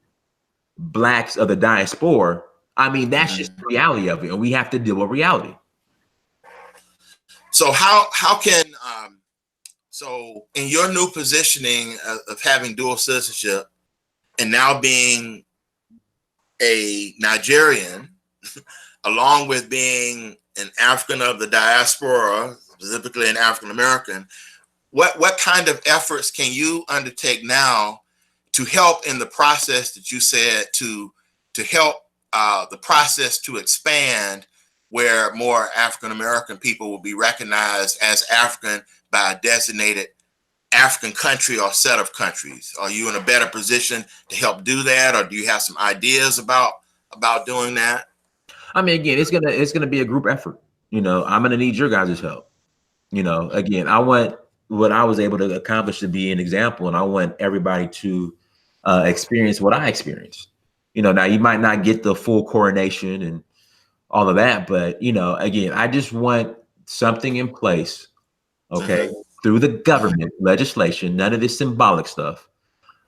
blacks of the diaspora. I mean, that's just the reality of it, and we have to deal with reality. So how can so in your new positioning of having dual citizenship and now being a Nigerian, along with being an African of the diaspora, specifically an African American, what kind of efforts can you undertake now to help in the process that you said to help the process to expand, where more African American people will be recognized as African by a designated African country or set of countries? Are you in a better position to help do that, or do you have some ideas about doing that? I mean, again, it's gonna be a group effort. You know, I'm gonna need your guys' help. You know, again, I want what I was able to accomplish to be an example, and I want everybody to experience what I experienced. You know, now you might not get the full coronation and all of that, but you know, again, I just want something in place, okay, through the government legislation, none of this symbolic stuff,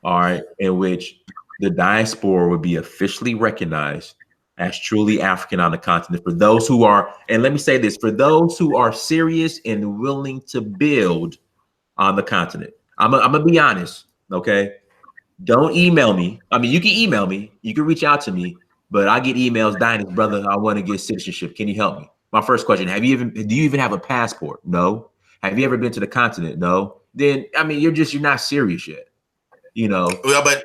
all right, in which the diaspora would be officially recognized as truly African on the continent. For those who are, and let me say this, for those who are serious and willing to build on the continent. I'm gonna be honest, okay? Don't email me. I mean, you can email me, you can reach out to me, but I get emails, Dinus, brother, I want to get citizenship. Can you help me? My first question, do you even have a passport? No. Have you ever been to the continent? No. Then, I mean, you're not serious yet. You know, Well, but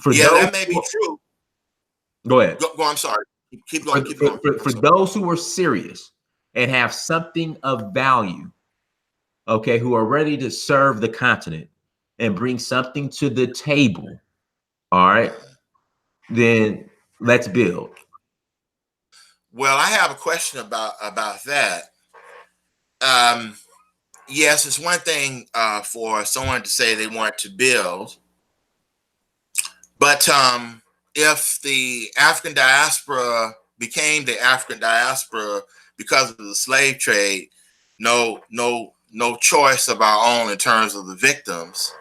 for yeah, those that may be true. Go ahead. Go, I'm sorry. Keep going. Keep going. For those who are serious and have something of value, okay, who are ready to serve the continent and bring something to the table, all right, then let's build. Well, I have a question about that. Yes, it's one thing for someone to say they want to build, but if the African diaspora became the African diaspora because of the slave trade, no choice of our own in terms of the victims,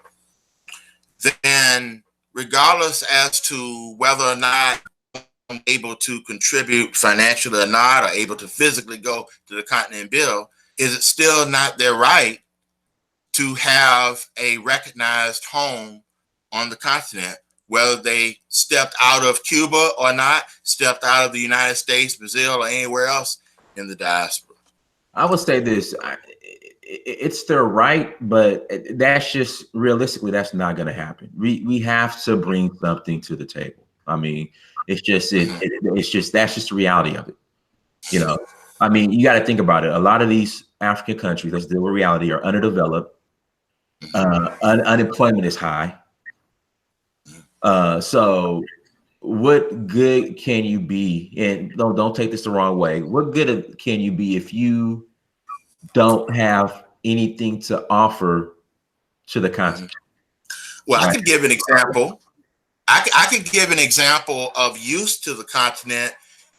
then regardless as to whether or not I'm able to contribute financially or not, or able to physically go to the continent and build, is it still not their right to have a recognized home on the continent, whether they stepped out of Cuba or not, stepped out of the United States, Brazil, or anywhere else in the diaspora? I would say this, it's their right, but that's just realistically, that's not going to happen. We have to bring something to the table. I mean, it's just that's just the reality of it. You know, I mean, you got to think about it. A lot of these African countries, let's deal with reality, are underdeveloped. Unemployment is high. So what good can you be? And don't take this the wrong way. What good can you be if you don't have anything to offer to the continent? Well, I can give an example. I can give an example of use to the continent,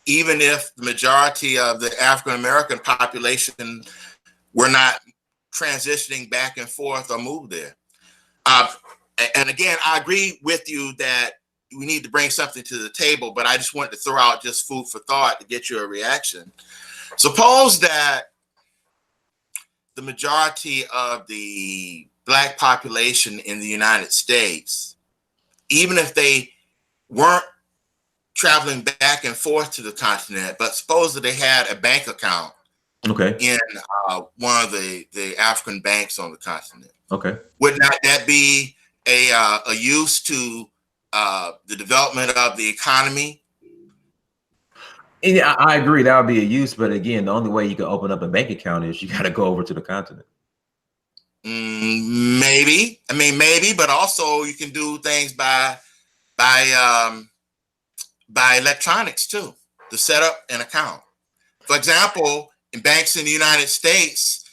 even if the majority of the African American population were not transitioning back and forth or moved there. And again, I agree with you that we need to bring something to the table, but I just wanted to throw out just food for thought to get your reaction. Suppose that the majority of the Black population in the United States, even if they weren't traveling back and forth to the continent, but suppose that they had a bank account in one of the African banks on the continent. Okay. Would not that be a use to the development of the economy? And yeah, I agree that would be a use, but again, the only way you can open up a bank account is you got to go over to the continent. Maybe. I mean, maybe, but also you can do things by by electronics too to set up an account. For example, in banks in the United States,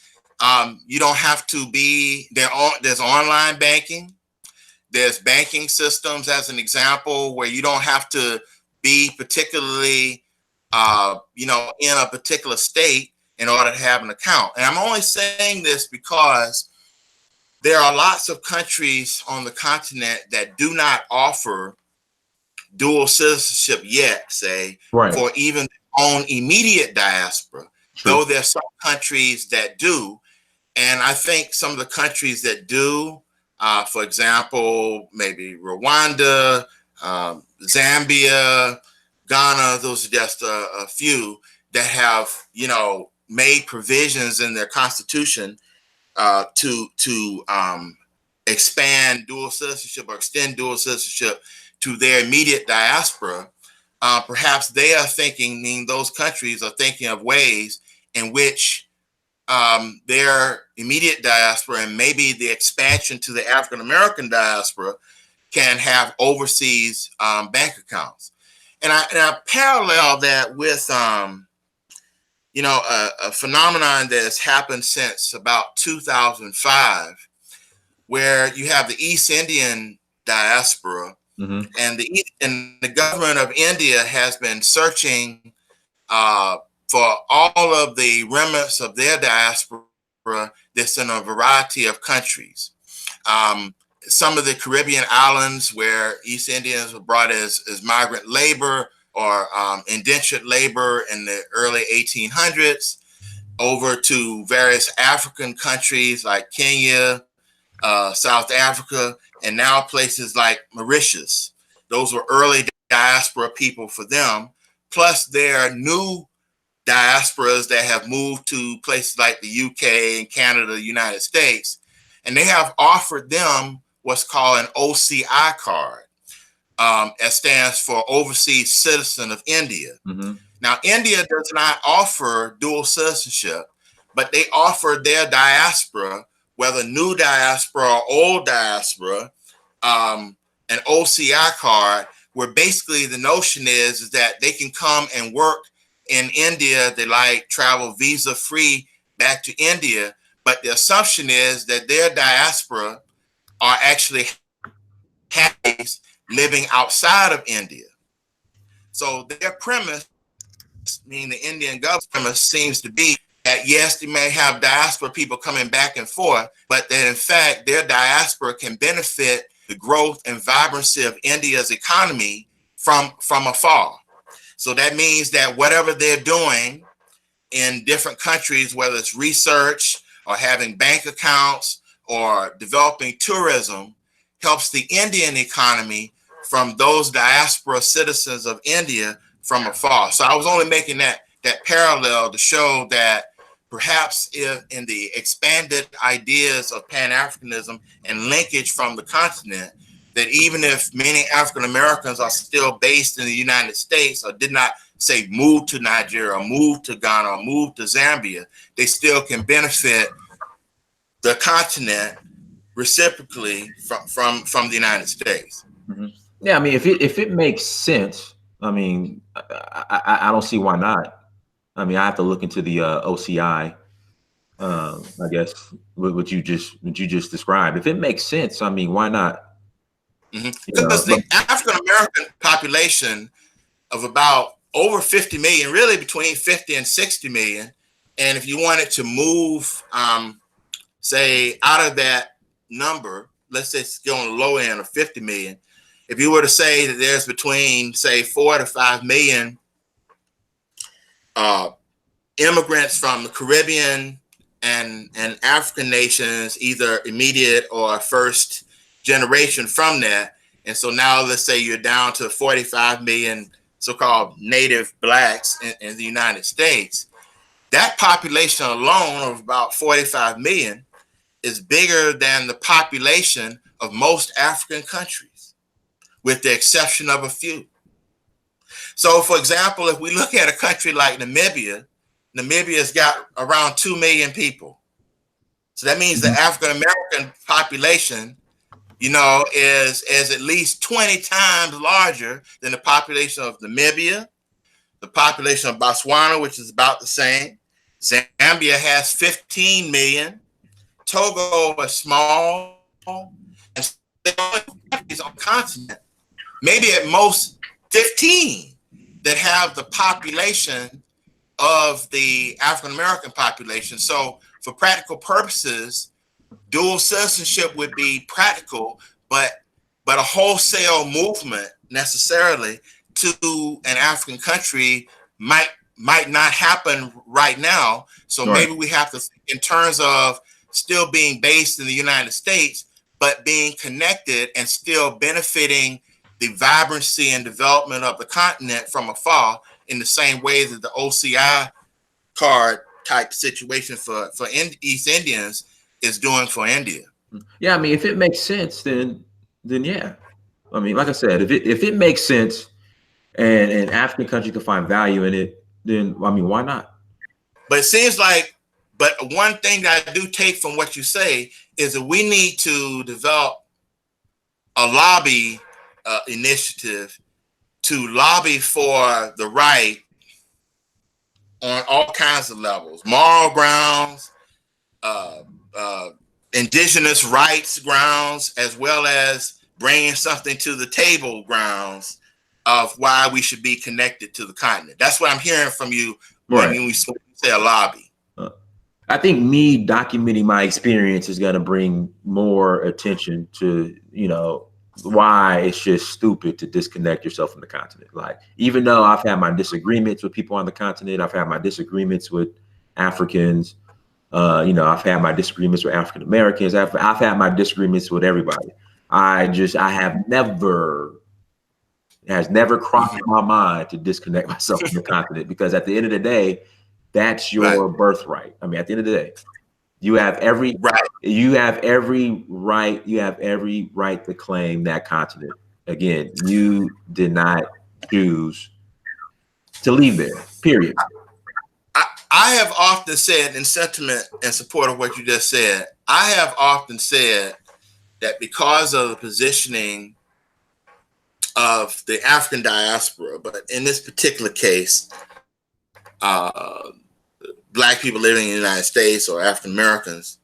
you don't have to be there. There's online banking. There's banking systems, as an example, where you don't have to be particularly, in a particular state in order to have an account. And I'm only saying this because there are lots of countries on the continent that do not offer dual citizenship yet, say, Right. for even their own immediate diaspora, True. though there's some countries that do. And I think some of the countries that do, for example, maybe Rwanda, Zambia, Ghana, those are just a few that have, made provisions in their constitution to expand dual citizenship or extend dual citizenship to their immediate diaspora. Perhaps they are thinking, meaning those countries are thinking of ways in which their immediate diaspora and maybe the expansion to the African American diaspora can have overseas bank accounts. And I parallel that with a phenomenon that has happened since about 2005, where you have the East Indian diaspora, and the government of India has been searching for all of the remnants of their diaspora that's in a variety of countries. Some of the Caribbean islands where East Indians were brought as migrant labor or indentured labor in the early 1800s, over to various African countries like Kenya, South Africa, and now places like Mauritius. Those were early diaspora people for them. Plus, there are new diasporas that have moved to places like the UK and Canada, the United States, and they have offered them what's called an OCI card. It stands for Overseas Citizen of India. Now, India does not offer dual citizenship, but they offer their diaspora, whether new diaspora or old diaspora, an OCI card, where basically the notion is that they can come and work in India. They like travel visa free back to India, but the assumption is that their diaspora are actually living outside of India. So their premise, meaning the Indian government's premise, seems to be that yes, they may have diaspora people coming back and forth, but that in fact their diaspora can benefit the growth and vibrancy of India's economy from afar. So that means that whatever they're doing in different countries, whether it's research or having bank accounts or developing tourism, helps the Indian economy from those diaspora citizens of India from afar. So I was only making that parallel to show that perhaps if in the expanded ideas of Pan-Africanism and linkage from the continent, that even if many African Americans are still based in the United States or did not, say, move to Nigeria or move to Ghana or move to Zambia, they still can benefit the continent reciprocally from the United States. Yeah, I mean, if it makes sense, I mean, I don't see why not. I mean, I have to look into the OCI. I guess what you just described. If it makes sense, I mean, why not? Because the African American population of about over 50 million, really between 50 and 60 million, and if you wanted to move, say, out of that number, let's say it's on the low end of 50 million. If you were to say that there's between, say, 4 to 5 million immigrants from the Caribbean and African nations, either immediate or first generation from that, and so now let's say you're down to 45 million so-called native blacks in the United States, that population alone of about 45 million is bigger than the population of most African countries, with the exception of a few. So, for example, if we look at a country like Namibia, Namibia's got around 2 million people. So that means the African American population, you know, is at least 20 times larger than the population of Namibia, the population of Botswana, which is about the same. Zambia has 15 million. Togo is small. And countries on the continent, maybe at most 15, that have the population of the African American population. So for practical purposes, dual citizenship would be practical, but a wholesale movement necessarily to an African country might not happen right now. So maybe we have to think in terms of still being based in the United States, but being connected and still benefiting the vibrancy and development of the continent from afar, in the same way that the OCI card type situation for East Indians is doing for India. Yeah, I mean, if it makes sense, then yeah. I mean, like I said, if it makes sense and an African country can find value in it, then I mean, why not? But it seems like, but one thing that I do take from what you say is that we need to develop a lobby initiative to lobby for the right on all kinds of levels, moral grounds, indigenous rights grounds, as well as bringing something to the table grounds of why we should be connected to the continent. That's what I'm hearing from you when we say a lobby. I think me documenting my experience is going to bring more attention to, you know, why it's just stupid to disconnect yourself from the continent. Like, even though I've had my disagreements with people on the continent, I've had my disagreements with Africans, you know, I've had my disagreements with African Americans, I've had my disagreements with everybody. It has never crossed my mind to disconnect myself from the continent, because at the end of the day, that's your birthright. I mean, at the end of the day, you have every right to claim that continent. Again, you did not choose to leave there, period. I have often said, in sentiment and support of what you just said, I have often said that because of the positioning of the African diaspora, but in this particular case, Black people living in the United States or African Americans,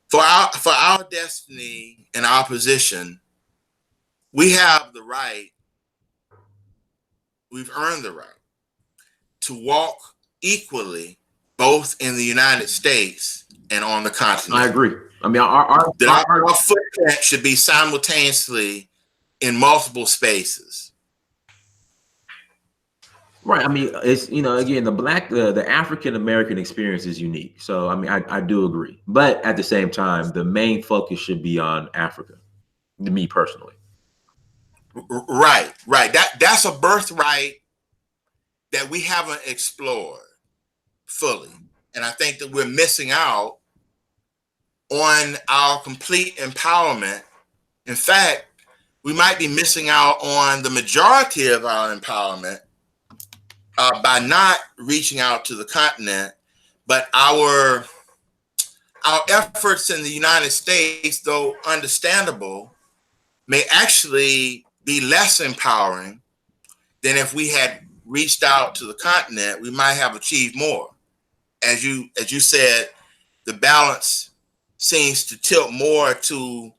for our destiny and our position, we have the right, we've earned the right to walk equally both in the United States and on the continent. I agree. I mean, our footprint should be simultaneously in multiple spaces. Right. I mean, it's, you know, again, the African American experience is unique. So, I mean, I do agree. But at the same time, the main focus should be on Africa, to me personally. Right. That's a birthright that we haven't explored fully. And I think that we're missing out on our complete empowerment. In fact, we might be missing out on the majority of our empowerment by not reaching out to the continent. But our efforts in the United States, though understandable, may actually be less empowering than if we had reached out to the continent. We might have achieved more. As you said, the balance seems to tilt more to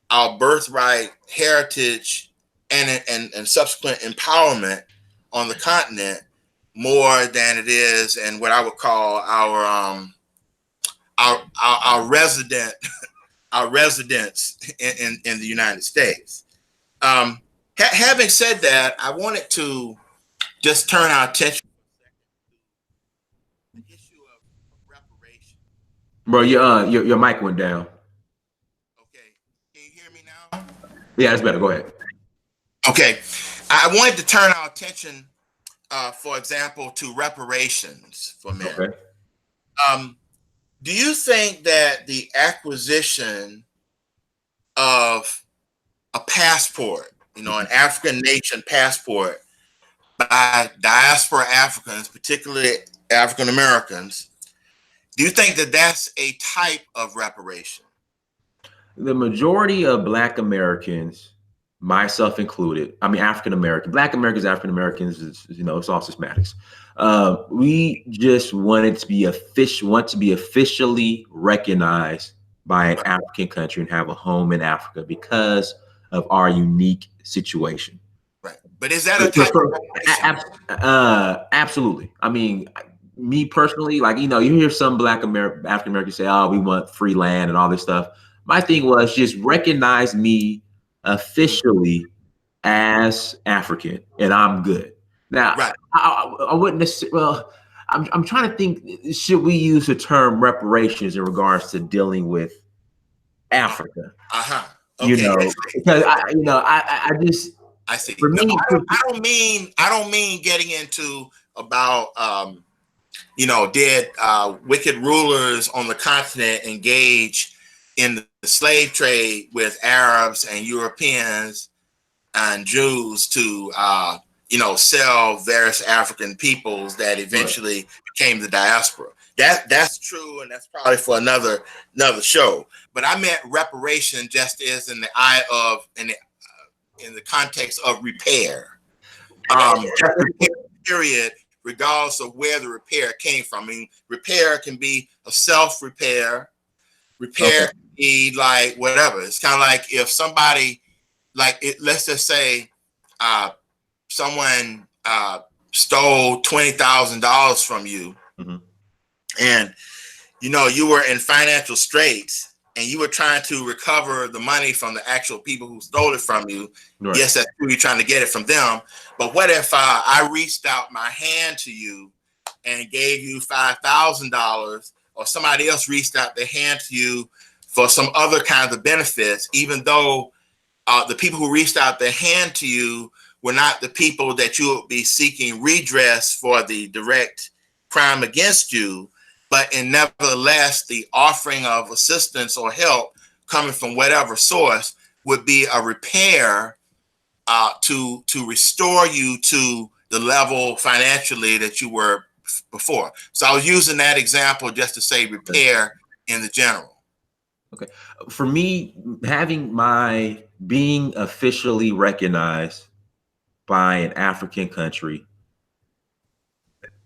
our birthright heritage and subsequent empowerment on the continent more than it is in what I would call our residence in the United States. Having said that, I wanted to just turn our attention to the issue of reparations. Bro, your mic went down. Okay, can you hear me now? Yeah, that's better. Go ahead. Okay, I wanted to turn our attention, for example, to reparations for men. Okay. Do you think that the acquisition of a passport, you know, an African nation passport, by diaspora Africans, particularly African Americans, do you think that that's a type of reparation? The majority of Black Americans, myself included, I mean African American, Black Americans, African Americans, it's all systematics. We just wanted to be officially recognized by an African country and have a home in Africa because of our unique situation. Right, but is that a type of reparation? Absolutely. I mean, me personally, like, you hear some African Americans say, "Oh, we want free land and all this stuff." My thing was just recognize me officially as African, and I'm good. Now, Right. I wouldn't necessarily. Well, I'm trying to think. Should we use the term reparations in regards to dealing with Africa? Okay. Because I just. I see. For No, me, I don't mean getting into about did wicked rulers on the continent engage in the slave trade with Arabs and Europeans and Jews to sell various African peoples that eventually became the diaspora. That's true, and that's probably for another show. But I meant reparation just as in the context of repair. Period, regardless of where the repair came from. I mean, repair can be a self-repair. Repair can be like whatever. It's kind of like if somebody, let's just say someone stole $20,000 from you, and you were in financial straits, and you were trying to recover the money from the actual people who stole it from you. Right. Yes, that's true. You're trying to get it from them. But what if I reached out my hand to you and gave you $5,000, or somebody else reached out their hand to you for some other kinds of benefits, even though the people who reached out their hand to you were not the people that you would be seeking redress for the direct crime against you, but nevertheless, the offering of assistance or help coming from whatever source would be a repair to restore you to the level financially that you were before. So I was using that example just to say repair in the general. Okay. For me, being officially recognized by an African country,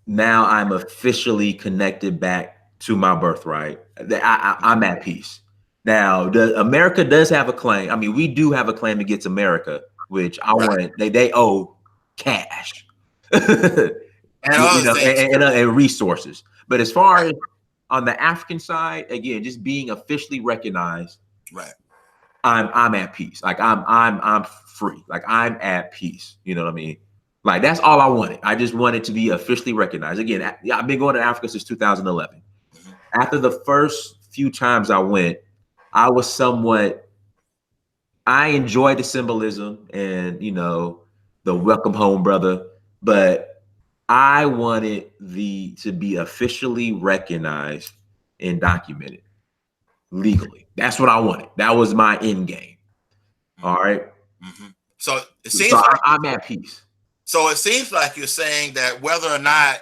now I'm officially connected back to my birthright. I'm at peace. Now, America does have a claim. I mean, we do have a claim against America, which they owe cash and resources. But as far as on the African side, again, just being officially recognized, I'm at peace. Like I'm free. Like I'm at peace. You know what I mean? Like that's all I wanted. I just wanted to be officially recognized. Again, I've been going to Africa since 2011. After the first few times I went, I enjoyed the symbolism and the welcome home, brother. But I wanted to be officially recognized and documented legally. That's what I wanted. That was my end game. All right. So it seems like I'm at peace. So it seems like you're saying that whether or not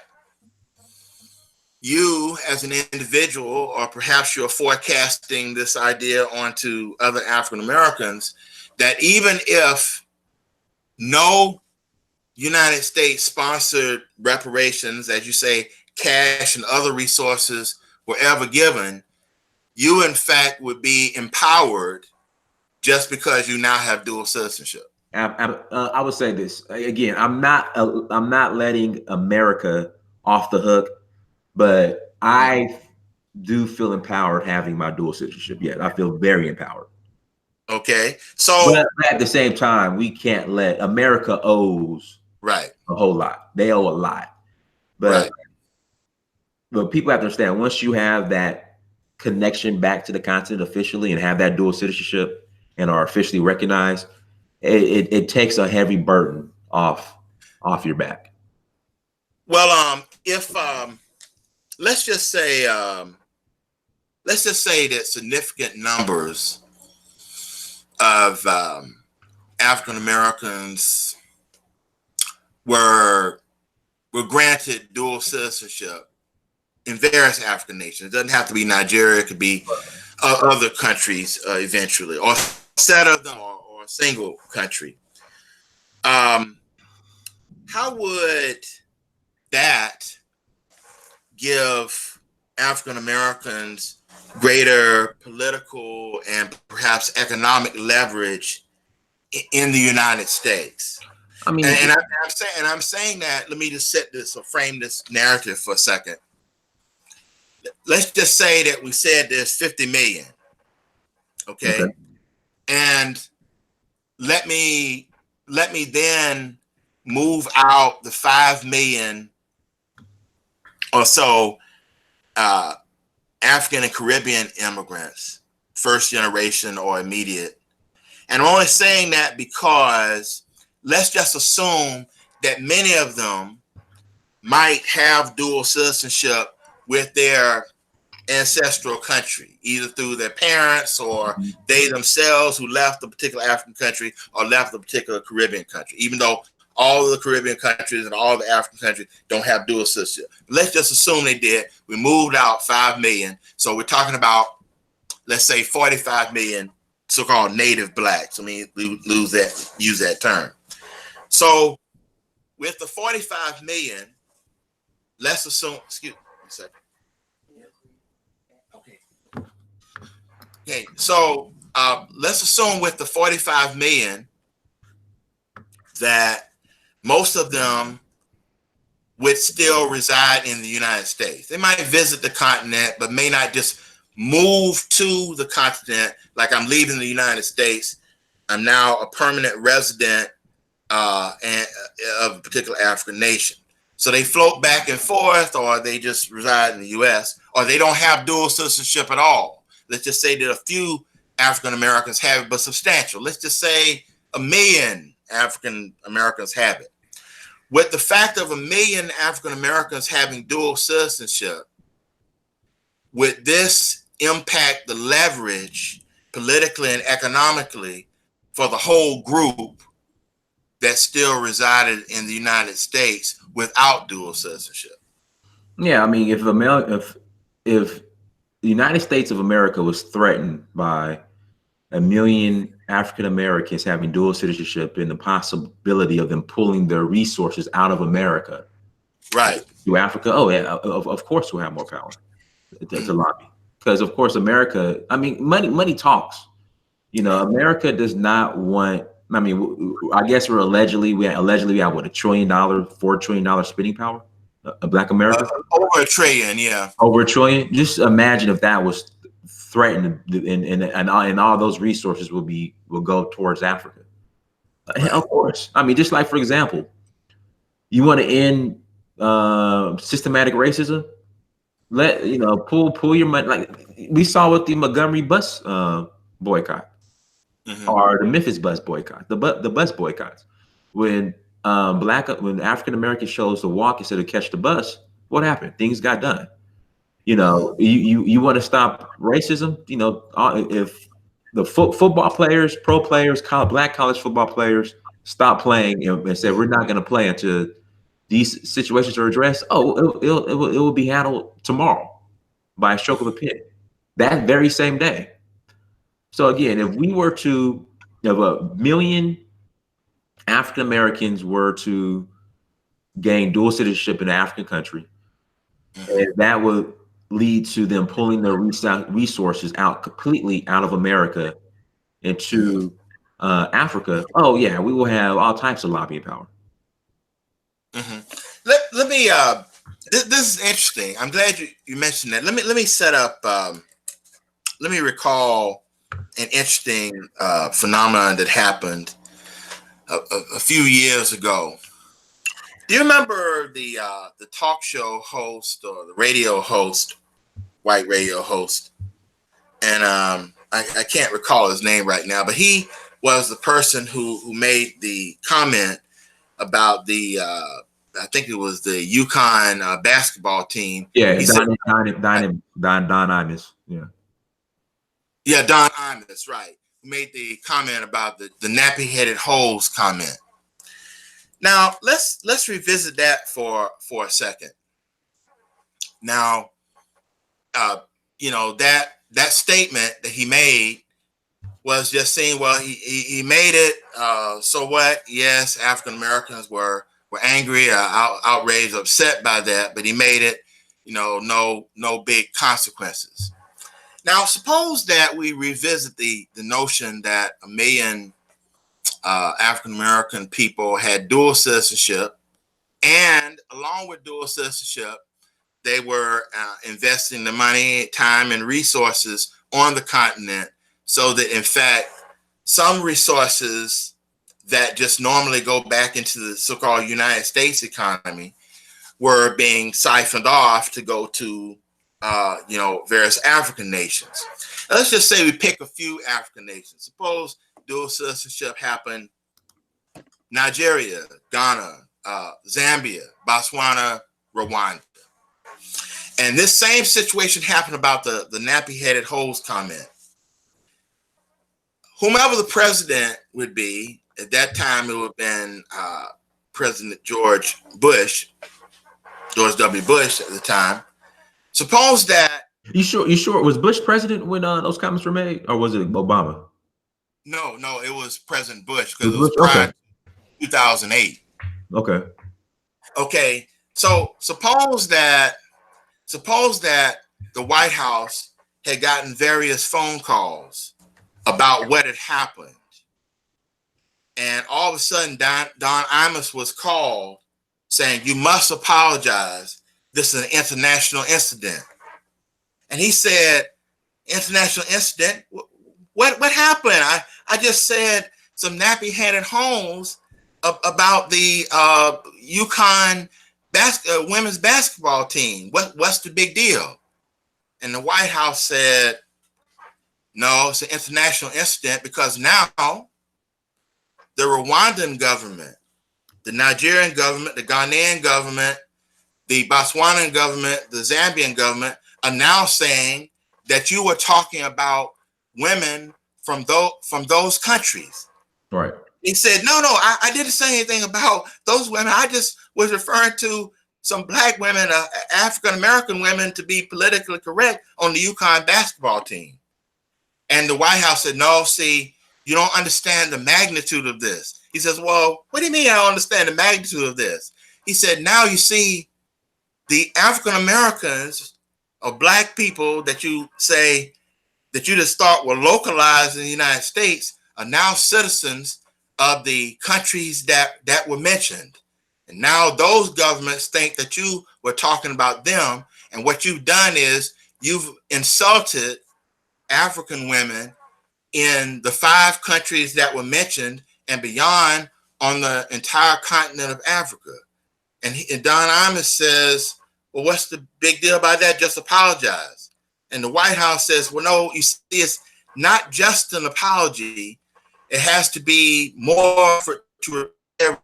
you as an individual, or perhaps you're forecasting this idea onto other African Americans, that even if no United States sponsored reparations, as you say, cash and other resources were ever given, you in fact would be empowered just because you now have dual citizenship. I would say this again. I'm not letting America off the hook, but I do feel empowered having my dual citizenship. Yeah, I feel very empowered. Okay, so but at the same time, we can't let America owes a whole lot. They owe a lot, but people have to understand, once you have that connection back to the continent officially and have that dual citizenship and are officially recognized, it takes a heavy burden off your back. Well, if let's just say that significant numbers of African Americans were granted dual citizenship in various African nations. It doesn't have to be Nigeria. It could be other countries eventually, or a set of them, or a single country. How would that give African Americans greater political and perhaps economic leverage in the United States? I mean, and I'm saying that. Let me just set this or frame this narrative for a second. Let's just say that we said there's 50 million. Okay. And let me then move out the 5 million or so African and Caribbean immigrants, first generation or immediate. And I'm only saying that because let's just assume that many of them might have dual citizenship with their ancestral country, either through their parents or they themselves who left a particular African country or left a particular Caribbean country, even though all of the Caribbean countries and all the African countries don't have dual citizenship. Let's just assume they did. We moved out 5 million. So we're talking about, let's say, 45 million so-called native blacks. I mean, we use that term. So with the 45 million, let's assume, excuse me a second. Okay, so let's assume with the 45 million that most of them would still reside in the United States. They might visit the continent, but may not just move to the continent. Like, I'm leaving the United States, I'm now a permanent resident of a particular African nation. So they float back and forth, or they just reside in the US, or they don't have dual citizenship at all. Let's just say that a few African Americans have it, but substantial. Let's just say 1 million African Americans have it. With the fact of 1 million African Americans having dual citizenship, would this impact the leverage politically and economically for the whole group that still resided in the United States without dual citizenship? Yeah, I mean, if the United States of America was threatened by 1 million African Americans having dual citizenship and the possibility of them pulling their resources out of America, right, to Africa, oh yeah, of course we'll have more power to lobby, because of course America, I mean, money talks. You know, America does not want. I mean, I guess we have what, $1 trillion, $4 trillion spending power, Black America, over $1 trillion, yeah, over $1 trillion. Just imagine if that was threatened, and all those resources will go towards Africa. Right. Of course, I mean, just like, for example, you want to end systematic racism. Pull your money, like we saw with the Montgomery bus boycott. Or the Memphis bus boycott, the bus boycotts. When African Americans chose to walk instead of catch the bus, what happened? Things got done. You know, you want to stop racism. You know, if the football players, pro players, black college football players stop playing and said we're not going to play until these situations are addressed, it will be handled tomorrow by a stroke of a pen, that very same day. So again, if 1 million African Americans were to gain dual citizenship in an African country, and that would lead to them pulling their resources out completely out of America into Africa. Oh yeah, we will have all types of lobbying power. Let me. This is interesting. I'm glad you mentioned that. Let me set up. Let me recall an interesting phenomenon that happened a few years ago. Do you remember the talk show host or the radio host, white radio host? And I can't recall his name right now, but he was the person who made the comment about the I think it was the UConn basketball team. Yeah, Don Imus. Yeah. Yeah, Don Imus, right. Who made the comment about the nappy-headed hoes comment. Now let's revisit that for a second. Now, you know, that statement that he made was just saying, well, he made it. So what? Yes, African Americans were angry, outraged, upset by that, but he made it. You know, no big consequences. Now, suppose that we revisit the notion that 1 million African American people had dual citizenship, and along with dual citizenship, they were investing the money, time, and resources on the continent, so that in fact, some resources that just normally go back into the so-called United States economy were being siphoned off to go to you know, various African nations. Now, let's just say we pick a few African nations. Suppose dual citizenship happened Nigeria, Ghana, Zambia, Botswana, Rwanda. And this same situation happened about the nappy-headed hoes comment. Whomever the president would be, at that time it would have been President George W. Bush at the time. Suppose that. You sure was Bush president when those comments were made, or was it Obama? No, it was President Bush, because it was prior to 2008. Okay. So suppose that the White House had gotten various phone calls about what had happened, and all of a sudden Don Imus was called saying, "You must apologize. This is an international incident." And he said, "International incident? What happened? I just said some nappy-headed homes about the UConn women's basketball team. What's the big deal?" And the White House said, "No, it's an international incident, because now the Rwandan government, the Nigerian government, the Ghanaian government, the Botswanan government, the Zambian government are now saying that you were talking about women from those countries." Right. He said, no, I didn't say anything about those women. I just was referring to some black women, African-American women, to be politically correct, on the UConn basketball team. And the White House said, "No, see, you don't understand the magnitude of this." He says, "Well, what do you mean I don't understand the magnitude of this?" He said, "Now you see, the African-Americans or black people that you say that you just thought were localized in the United States are now citizens of the countries that were mentioned. And now those governments think that you were talking about them. And what you've done is you've insulted African women in the 5 countries that were mentioned and beyond on the entire continent of Africa." And Don Imus says, "Well, what's the big deal about that? Just apologize." And the White House says, "Well, no, you see, it's not just an apology. It has to be more to repair."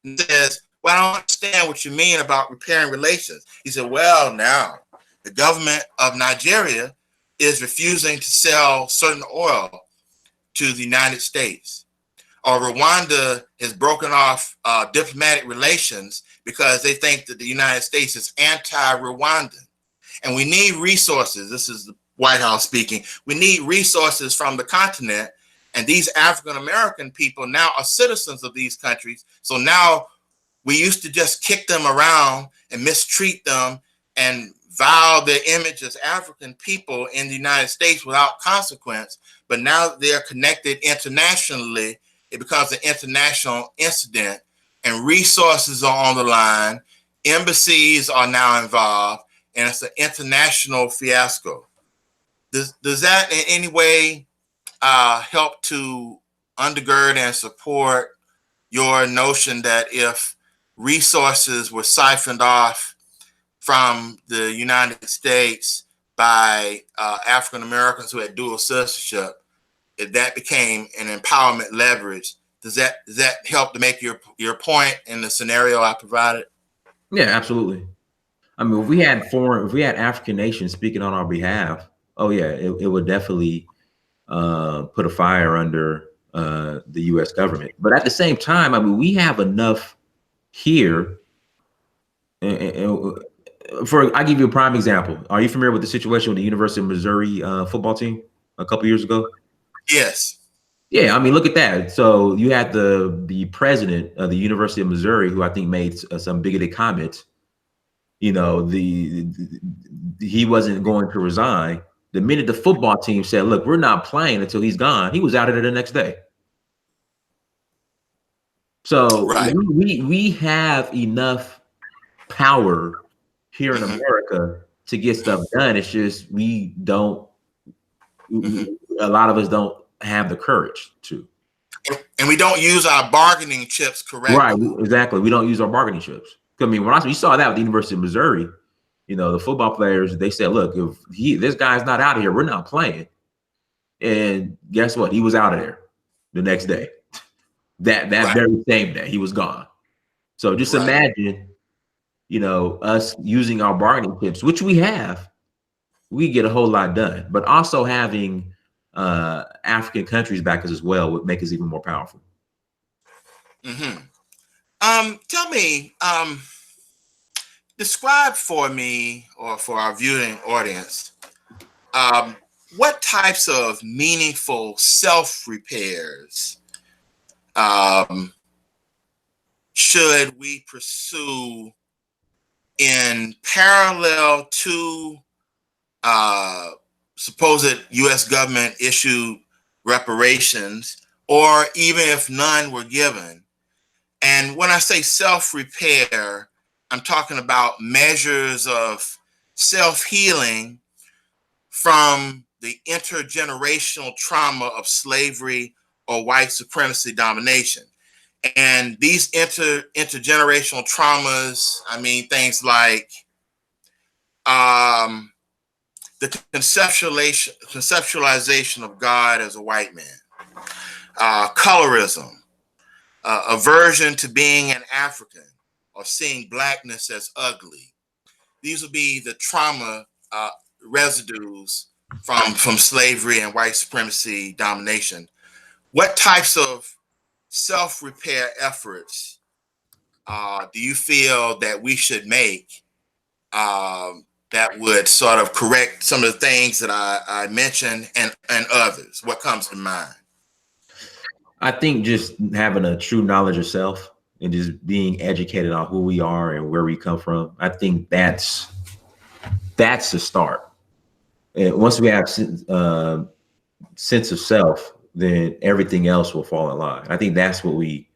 And says, "Well, I don't understand what you mean about repairing relations." He said, "Well, now the government of Nigeria is refusing to sell certain oil to the United States. Or Rwanda has broken off diplomatic relations because they think that the United States is anti-Rwandan. And we need resources." This is the White House speaking. "We need resources from the continent. And these African-American people now are citizens of these countries. So now we used to just kick them around and mistreat them and vow their image as African people in the United States without consequence. But now they're connected internationally. It becomes an international incident, and resources are on the line. Embassies are now involved, and it's an international fiasco." Does that in any way help to undergird and support your notion that if resources were siphoned off from the United States by African Americans who had dual citizenship, if that became an empowerment leverage? Does that help to make your point in the scenario I provided? Yeah, absolutely. I mean, if we had African nations speaking on our behalf, oh yeah, it would definitely put a fire under the U.S. government. But at the same time, I mean, we have enough here. I'll give you a prime example. Are you familiar with the situation with the University of Missouri football team a couple years ago? Yes. Yeah, I mean, look at that. So you had the president of the University of Missouri, who I think made some bigoted comments. You know, he wasn't going to resign. The minute the football team said, "Look, we're not playing until he's gone," he was out of there the next day. So Right. we have enough power here in America to get stuff done. It's just we don't. A lot of us don't have the courage to. And we don't use our bargaining chips correctly. Right, exactly. We don't use our bargaining chips. I mean, we saw that with the University of Missouri, you know, the football players, they said, look, if this guy's not out of here, we're not playing. And guess what? He was out of there the next day. That very same day, he was gone. So just imagine, you know, us using our bargaining chips, which we have, we get a whole lot done. But also having African countries back us as well would make us even more powerful. Tell me, describe for me or for our viewing audience, what types of meaningful self-repairs should we pursue in parallel to supposed U.S. government issued reparations, or even if none were given? And when I say self-repair, I'm talking about measures of self-healing from the intergenerational trauma of slavery or white supremacy domination. And these intergenerational traumas, I mean, things like the conceptualization of God as a white man, colorism, aversion to being an African, or seeing blackness as ugly. These would be the trauma residues from slavery and white supremacy domination. What types of self-repair efforts do you feel that we should make that would sort of correct some of the things that I mentioned and others? What comes to mind? I think just having a true knowledge of self and just being educated on who we are and where we come from. I think that's the start. And once we have sense of self, then everything else will fall in line. I think that's what we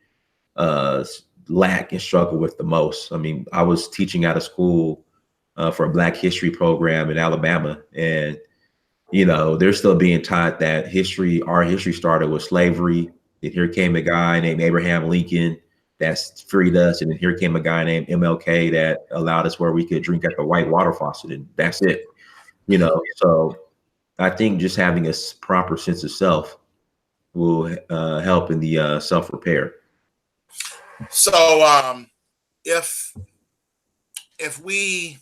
lack and struggle with the most. I mean, I was teaching out of school for a Black history program in Alabama, and you know, they're still being taught that our history started with slavery. And here came a guy named Abraham Lincoln that's freed us, and then here came a guy named MLK that allowed us where we could drink at the white water faucet, and that's it. You know, so I think just having a proper sense of self will help in the self-repair. So if we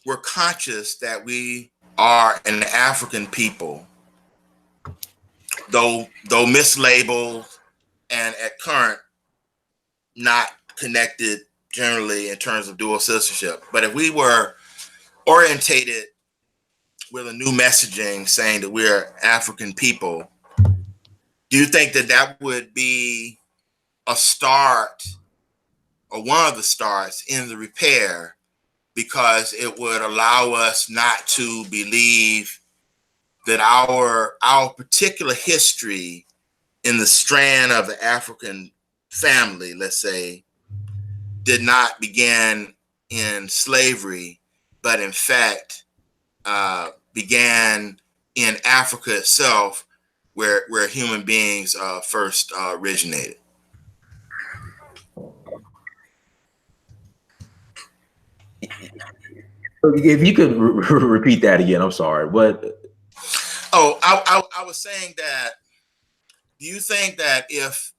were conscious that we are an African people, though mislabeled and at current not connected generally in terms of dual citizenship, but if we were orientated with a new messaging saying that we're African people, do you think that that would be a start or one of the starts in the repair, because it would allow us not to believe that our particular history in the strand of the African family, let's say, did not begin in slavery, but in fact began in Africa itself, where human beings first originated? If you could repeat that again, I'm sorry. What? Oh, I was saying that, do you think that if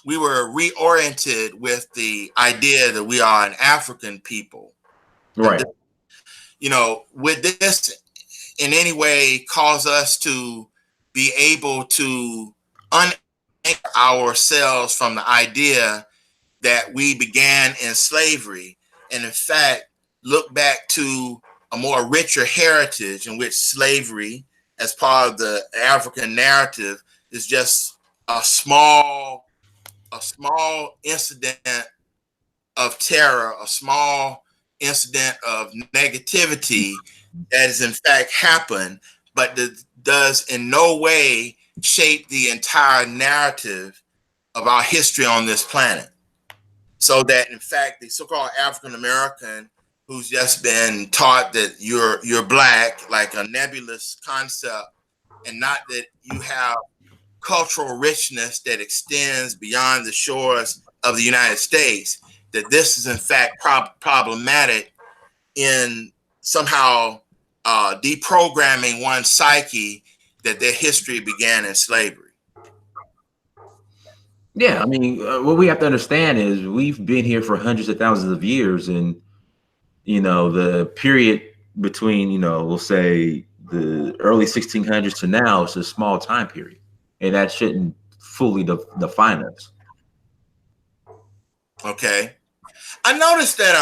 we were reoriented with the idea that we are an African people, Right. You know, would this in any way cause us to be able to unanchor ourselves from the idea that we began in slavery, and in fact look back to a more richer heritage in which slavery, as part of the African narrative, is just a small incident of terror, a small incident of negativity that has in fact happened, but that does in no way shape the entire narrative of our history on this planet. So that in fact the so-called African American who's just been taught that you're black, like a nebulous concept, and not that you have cultural richness that extends beyond the shores of the United States, that this is in fact problematic in somehow deprogramming one's psyche that their history began in slavery. Yeah, I mean, what we have to understand is we've been here for hundreds of thousands of years, and the period between, we'll say the early 1600s to now is a small time period, and that shouldn't fully define us. Okay, I noticed that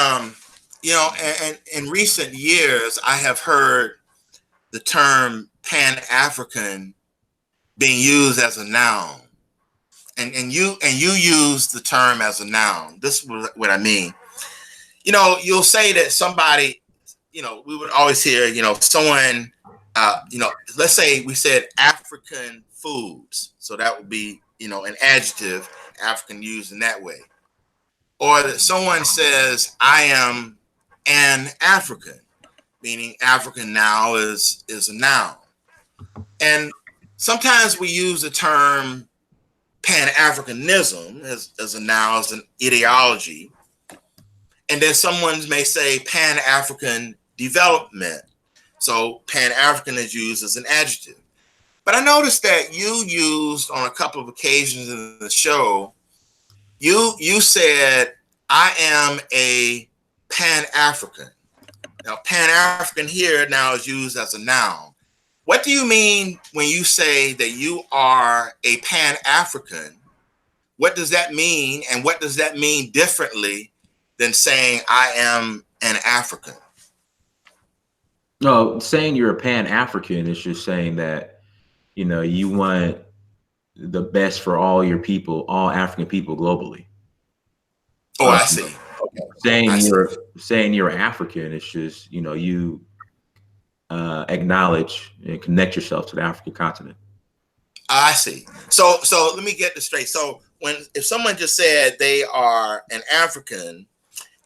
and in recent years I have heard the term Pan-African being used as a noun. And you use the term as a noun. This is what I mean. You'll say that somebody, we would always hear, someone, let's say we said African foods. So that would be, an adjective, African used in that way. Or that someone says, I am an African, meaning African now is a noun. And sometimes we use the term Pan-Africanism as a noun, as an ideology. And then someone may say Pan-African development. So Pan-African is used as an adjective. But I noticed that you used on a couple of occasions in the show, you said, I am a Pan-African. Now, Pan-African here now is used as a noun. What do you mean when you say that you are a Pan-African? What does that mean? And what does that mean differently than saying I am an African? No, saying you're a Pan-African is just saying that, you want the best for all your people, all African people globally. Oh, I see. Okay. Saying you're African, it's just, you acknowledge and connect yourself to the African continent. I see. So let me get this straight. So if someone just said they are an African,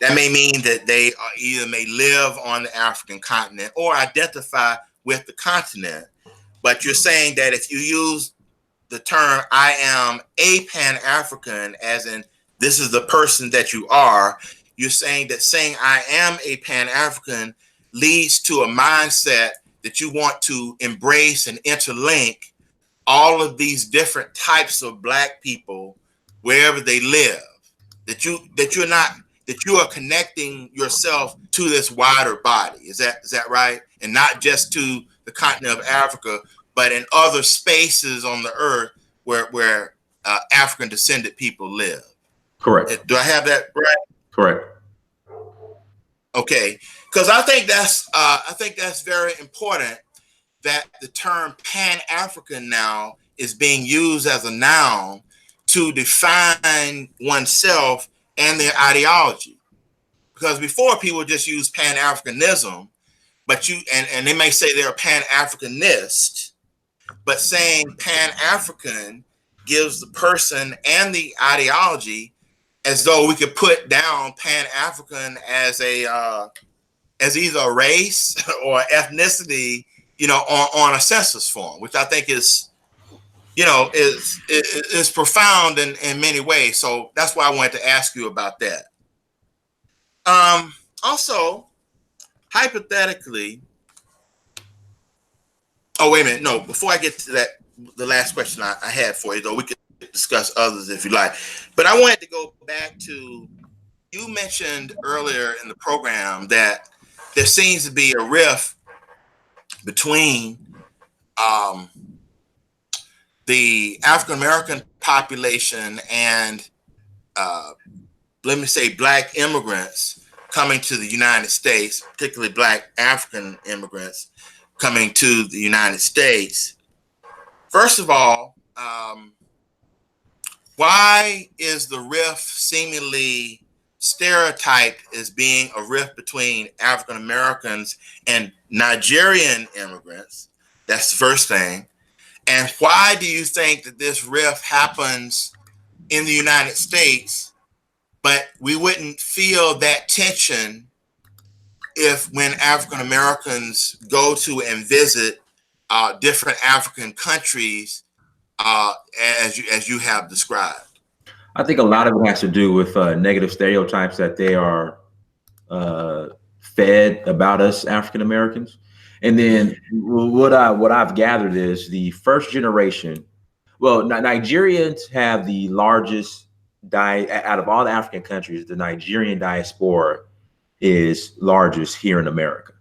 that may mean that they either may live on the African continent or identify with the continent. But you're saying that if you use the term I am a Pan-African, as in this is the person that you are, you're saying that saying I am a Pan-African leads to a mindset that you want to embrace and interlink all of these different types of Black people wherever they live, that you are connecting yourself to this wider body. Is that right? And not just to the continent of Africa, but in other spaces on the earth where African descended people live. Correct. Do I have that right? Correct. Okay, because I think that's very important that the term Pan-African now is being used as a noun to define oneself and their ideology. Because before people just use Pan-Africanism, but and they may say they're a Pan-Africanist, but saying Pan-African gives the person and the ideology as though we could put down Pan-African as either a race or ethnicity, on a census form, which I think is profound in many ways. So that's why I wanted to ask you about that. Also, hypothetically, oh, wait a minute. No, before I get to that, the last question I had for you, though, we could discuss others if you like. But I wanted to go back to, you mentioned earlier in the program that there seems to be a rift between the African American population and let me say Black immigrants coming to the United States, particularly Black African immigrants coming to the United States. First of all, why is the rift seemingly stereotyped as being a rift between African Americans and Nigerian immigrants? That's the first thing. And why do you think that this rift happens in the United States, but we wouldn't feel that tension if when African Americans go to and visit different African countries, as you have described? I think a lot of it has to do with negative stereotypes that they are fed about us African Americans. And then what I've gathered is the first generation. Well, Nigerians have the largest out of all the African countries. The Nigerian diaspora is largest here in America.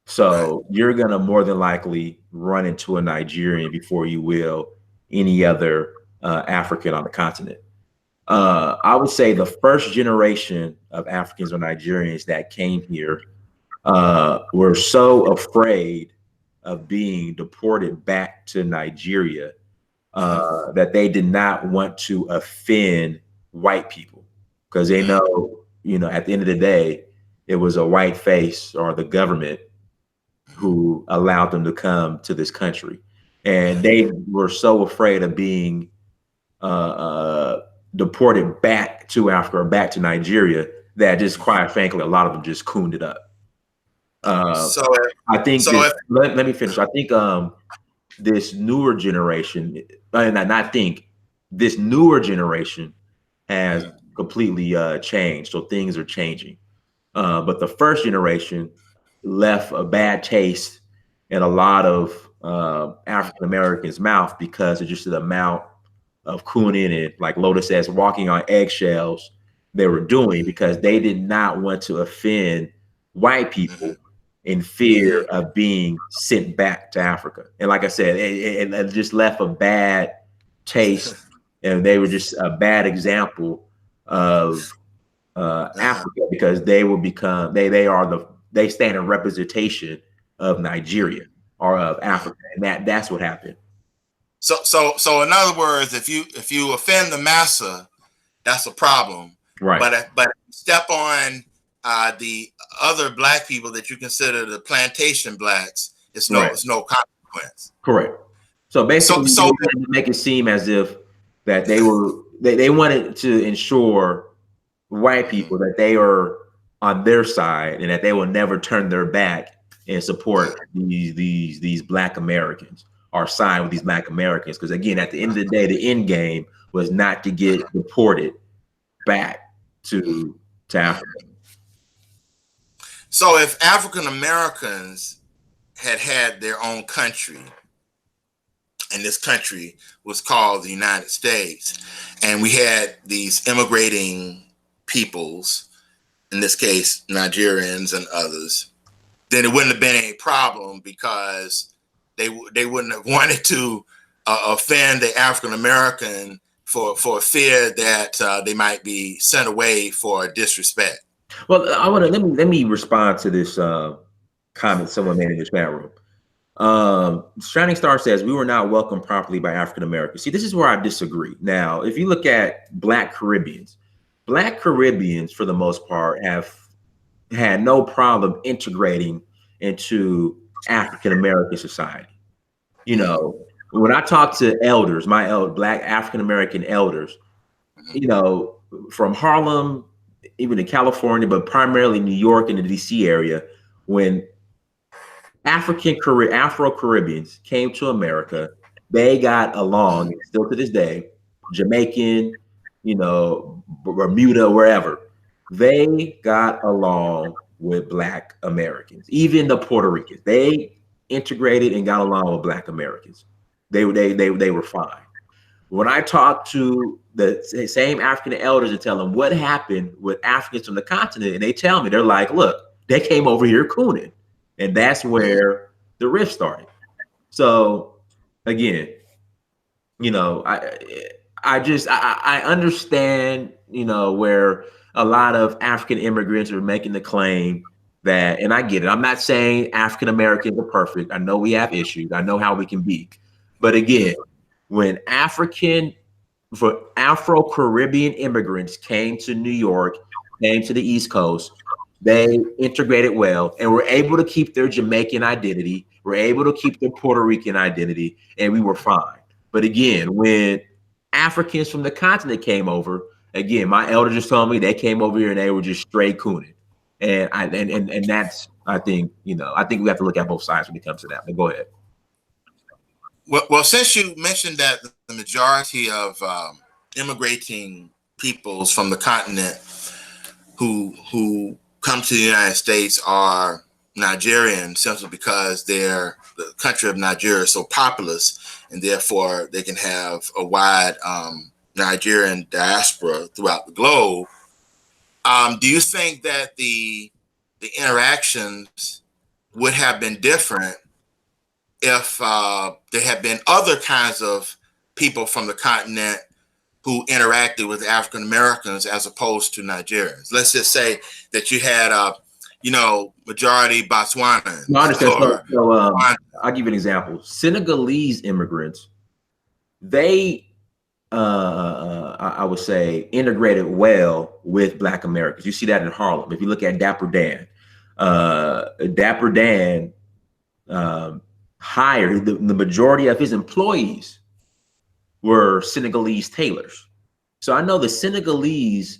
So you're gonna more than likely run into a Nigerian before you will any other African on the continent. I would say the first generation of Africans or Nigerians that came here were so afraid of being deported back to Nigeria that they did not want to offend white people because they know, at the end of the day, it was a white face or the government who allowed them to come to this country. And they were so afraid of being deported back to Africa or back to Nigeria that just quite frankly, a lot of them just cooned it up. I think let me finish. I think this newer generation, this newer generation has completely changed. So things are changing. But the first generation left a bad taste in a lot of African Americans' mouth because of just the amount of cooning and, like Lotus says, walking on eggshells they were doing because they did not want to offend white people in fear of being sent back to Africa. And like I said, it just left a bad taste, and they were just a bad example of Africa because they will become they stand in representation of Nigeria or of Africa, and that's what happened. So in other words, if you offend the massa, that's a problem. Right. But step on the other Black people that you consider the plantation Blacks, it's no consequence. Correct. So basically, they wanted to make it seem as if that they wanted to ensure white people that they are on their side and that they will never turn their back and support these Black Americans or side with these Black Americans. Because again, at the end of the day, the end game was not to get deported back to Africa. So if African Americans had their own country, and this country was called the United States, and we had these immigrating peoples, in this case, Nigerians and others, then it wouldn't have been any problem because they wouldn't have wanted to offend the African American for fear that they might be sent away for disrespect. Well, I want to let me respond to this comment someone made in this chat room. Shining Star says we were not welcomed properly by African Americans. See, this is where I disagree. Now, if you look at Black Caribbeans for the most part have had no problem integrating into African American society. When I talk to elders, Black African American elders, from Harlem, even to California, but primarily New York and the DC area, when Afro-Caribbeans came to America, they got along, still to this day, Jamaican, Bermuda, wherever, they got along with Black Americans. Even the Puerto Ricans, they integrated and got along with Black Americans. They were fine. When I talk to the same African elders and tell them what happened with Africans from the continent, and they tell me, they're like, look, they came over here cooning. And that's where the rift started. So again, you know, I understand, you know, where a lot of African immigrants are making the claim that, and I get it. I'm not saying African Americans are perfect. I know we have issues. I know how we can be. But again, when for Afro-Caribbean immigrants came to New York, came to the East Coast, they integrated well and were able to keep their Jamaican identity, were able to keep their Puerto Rican identity, and we were fine. But again, when Africans from the continent came over, again, my elder just told me they came over here and they were just straight cooning. And that's, I think, you know, I think we have to look at both sides when it comes to that. But go ahead. Well, since you mentioned that the majority of immigrating peoples from the continent who come to the United States are Nigerian, simply because the country of Nigeria is so populous, and therefore they can have a wide Nigerian diaspora throughout the globe. Do you think that the interactions would have been different if there had been other kinds of people from the continent who interacted with African Americans as opposed to Nigerians? Let's just say that you had, majority Botswanans. No, I understand. I'll give you an example. Senegalese immigrants, they, I would say, integrated well with Black Americans. You see that in Harlem. If you look at Dapper Dan, hired the majority of his employees were Senegalese tailors. So I know the Senegalese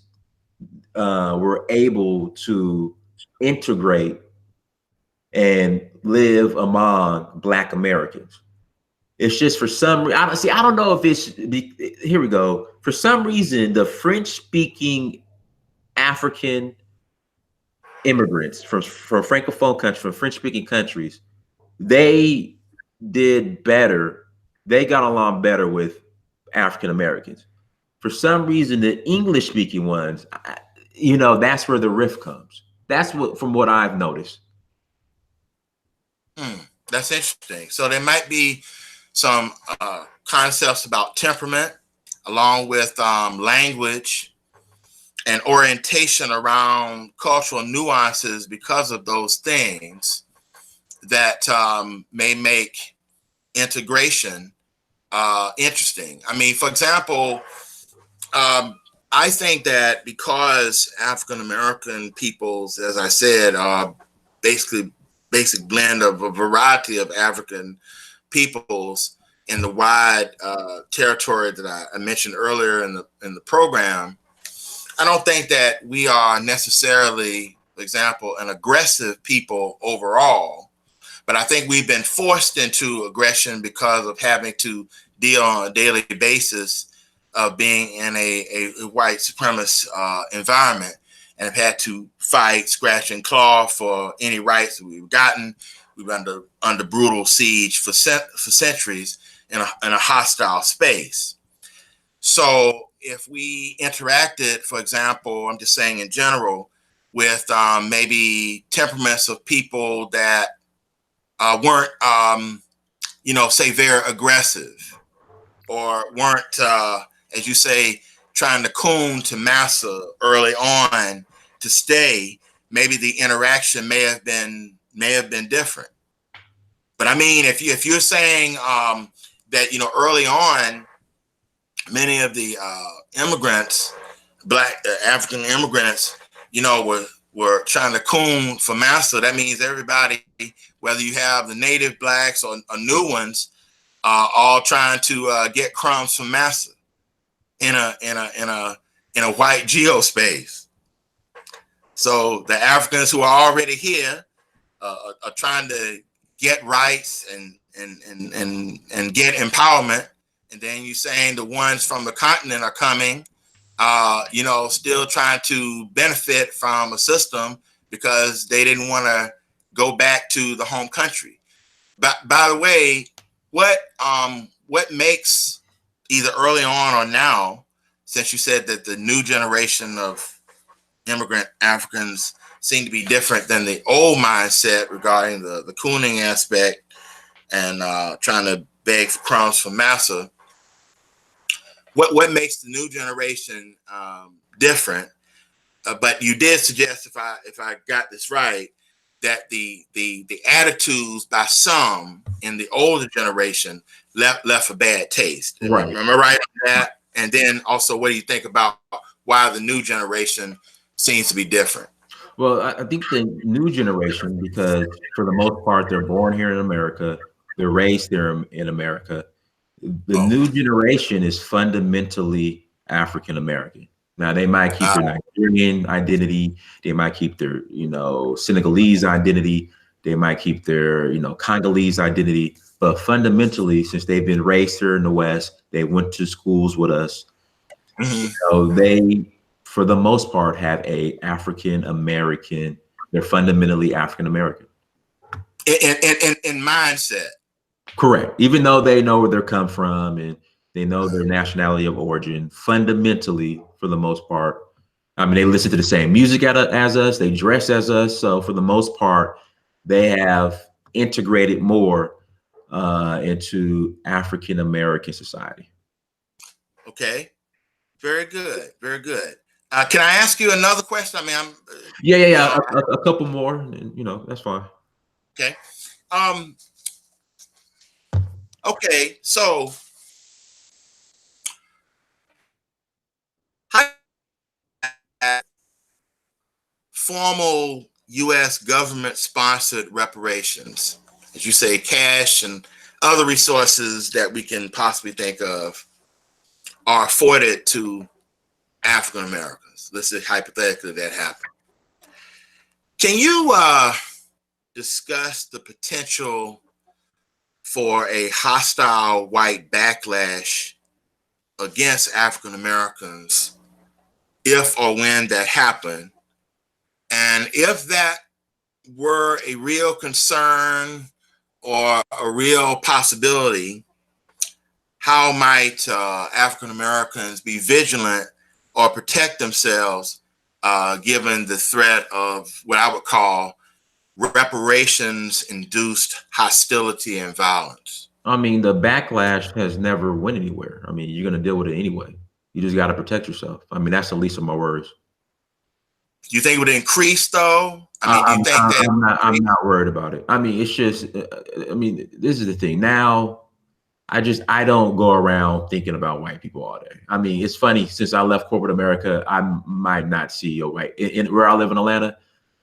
were able to integrate and live among Black Americans. It's just for some reason, I don't know if here we go. For some reason, the French-speaking African immigrants from Francophone countries, from French-speaking countries, they did better. They got along better with African Americans. For some reason, the English-speaking ones, that's where the rift comes. That's from what I've noticed. That's interesting. So there might be some concepts about temperament, along with language and orientation around cultural nuances because of those things that may make integration interesting. I mean, for example, I think that because African American peoples, as I said, are basic blend of a variety of African peoples in the wide territory that I mentioned earlier in the program, I don't think that we are necessarily, for example, an aggressive people overall, but I think we've been forced into aggression because of having to deal on a daily basis of being in a white supremacist environment, and have had to fight, scratch, and claw for any rights that we've gotten. We've been under brutal siege for centuries in a hostile space. So if we interacted, for example, I'm just saying in general, with maybe temperaments of people that weren't, say very aggressive, or weren't, as you say, trying to coon to massa early on to stay, maybe the interaction may have been different. But I mean, if you're saying that early on, many of the immigrants, Black African immigrants, were trying to coon for massa, that means everybody, whether you have the native Blacks or new ones, all trying to get crumbs from massa in a white geospace. So the Africans who are already here are trying to get rights and get empowerment, and then you're saying the ones from the continent are coming, still trying to benefit from a system because they didn't want to go back to the home country. But by the way, what makes, either early on or now, since you said that the new generation of immigrant Africans seem to be different than the old mindset regarding the cooning aspect and trying to beg for crumbs from massa, what makes the new generation different. But you did suggest, if I got this right, that the attitudes by some in the older generation left a bad taste. Right. Am I right on that? And then also, what do you think about why the new generation seems to be different? Well, I think the new generation, because for the most part, they're born here in America, they're raised here in America. The new generation is fundamentally African American. Now, they might keep their Nigerian identity, they might keep their, Senegalese identity, they might keep their, Congolese identity, but fundamentally, since they've been raised here in the West, they went to schools with us. So they, for the most part, have a African American. They're fundamentally African American. In mindset. Correct. Even though they know where they're come from and they know their nationality of origin, fundamentally, for the most part, I mean, they listen to the same music as us, they dress as us. So for the most part, they have integrated more into African American society. Okay. Very good. Very good. Can I ask you another question? I mean, yeah. A couple more, and, that's fine. Okay. Okay. So, how formal U.S. government-sponsored reparations, as you say, cash and other resources that we can possibly think of, are afforded to African Americans? Let's say hypothetically that happened. Can you discuss the potential for a hostile white backlash against African Americans if or when that happened? And if that were a real concern or a real possibility, how might African Americans be vigilant or protect themselves given the threat of what I would call reparations-induced hostility and violence? I mean, the backlash has never went anywhere. I mean, you're going to deal with it anyway. You just got to protect yourself. I mean, that's the least of my worries. Do you think it would increase, though? I mean, do you think that I'm not worried about it. I mean, it's just, I mean, this is the thing. Now, I don't go around thinking about white people all day. I mean, it's funny, since I left corporate America, I might not see a white, in where I live in Atlanta,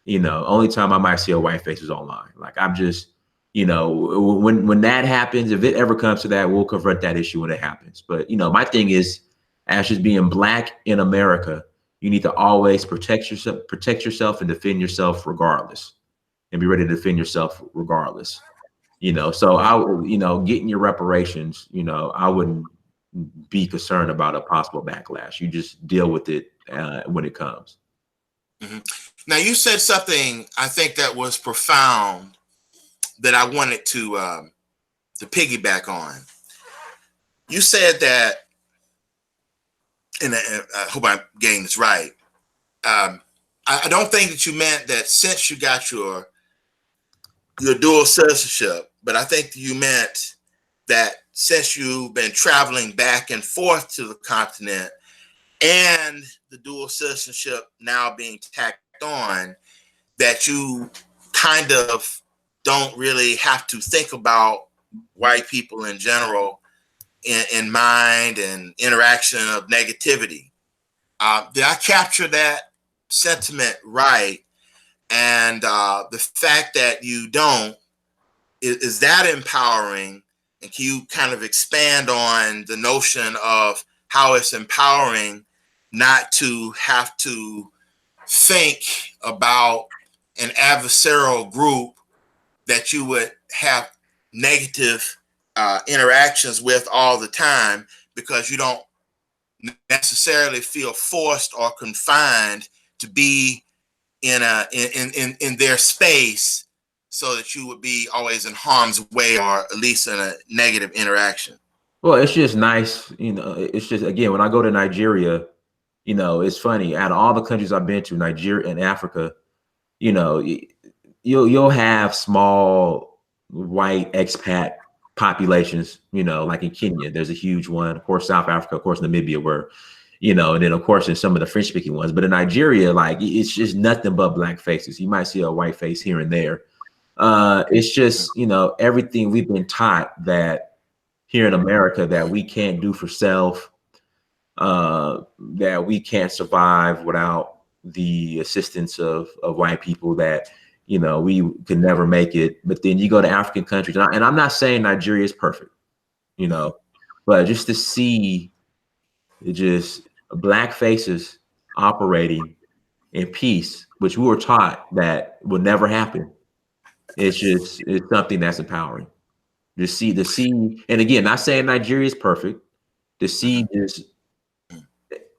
only time I might see a white face is online. Like, I'm just, when that happens, if it ever comes to that, we'll confront that issue when it happens. But, my thing is, as just being Black in America, you need to always protect yourself and defend yourself regardless, and be ready to defend yourself regardless. So getting your reparations, I wouldn't be concerned about a possible backlash. You just deal with it when it comes. Mm-hmm. Now, you said something I think that was profound that I wanted to piggyback on. You said that, and I hope I'm getting this right. I don't think that you meant that since you got your dual citizenship, but I think you meant that since you've been traveling back and forth to the continent and the dual citizenship now being tacked on, that you kind of don't really have to think about white people in general in mind and interaction of negativity. Did I capture that sentiment right? And the fact that you don't, is that empowering? And can you kind of expand on the notion of how it's empowering not to have to think about an adversarial group that you would have negative interactions with all the time, because you don't necessarily feel forced or confined to be in their space, so that you would be always in harm's way or at least in a negative interaction? Well, it's just nice, it's just, again, when I go to Nigeria, it's funny, out of all the countries I've been to, Nigeria and Africa, you'll have small white expat populations, like in Kenya, there's a huge one. Of course, South Africa, of course, Namibia, where, and then of course in some of the French speaking ones. But in Nigeria, like it's just nothing but black faces. You might see a white face here and there. It's just, everything we've been taught that here in America that we can't do for self, that we can't survive without the assistance of white people, that we could never make it. But then you go to African countries, and I'm not saying Nigeria is perfect, but just to see just black faces operating in peace, which we were taught that would never happen. It's something that's empowering. To see, and again, not saying Nigeria is perfect, to see this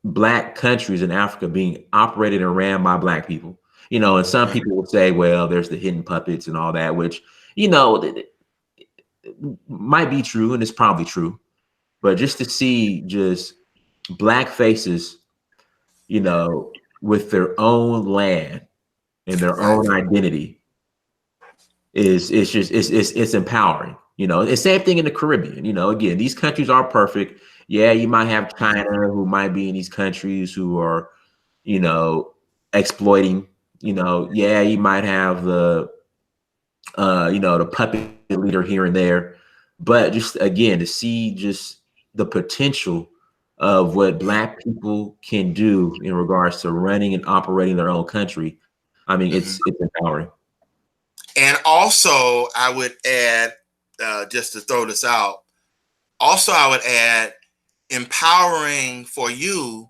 black countries in Africa being operated and ran by black people, and some people would say, well, there's the hidden puppets and all that, which, it might be true, and it's probably true, but just to see just black faces, with their own land and their own identity it's empowering. The same thing in the Caribbean. Again, these countries aren't perfect. Yeah, you might have China who might be in these countries who are, exploiting. Yeah, you might have the the puppet leader here and there, but just again to see just the potential of what black people can do in regards to running and operating their own country. I mean, it's empowering. And also, I would add, just to throw this out, also I would add empowering for you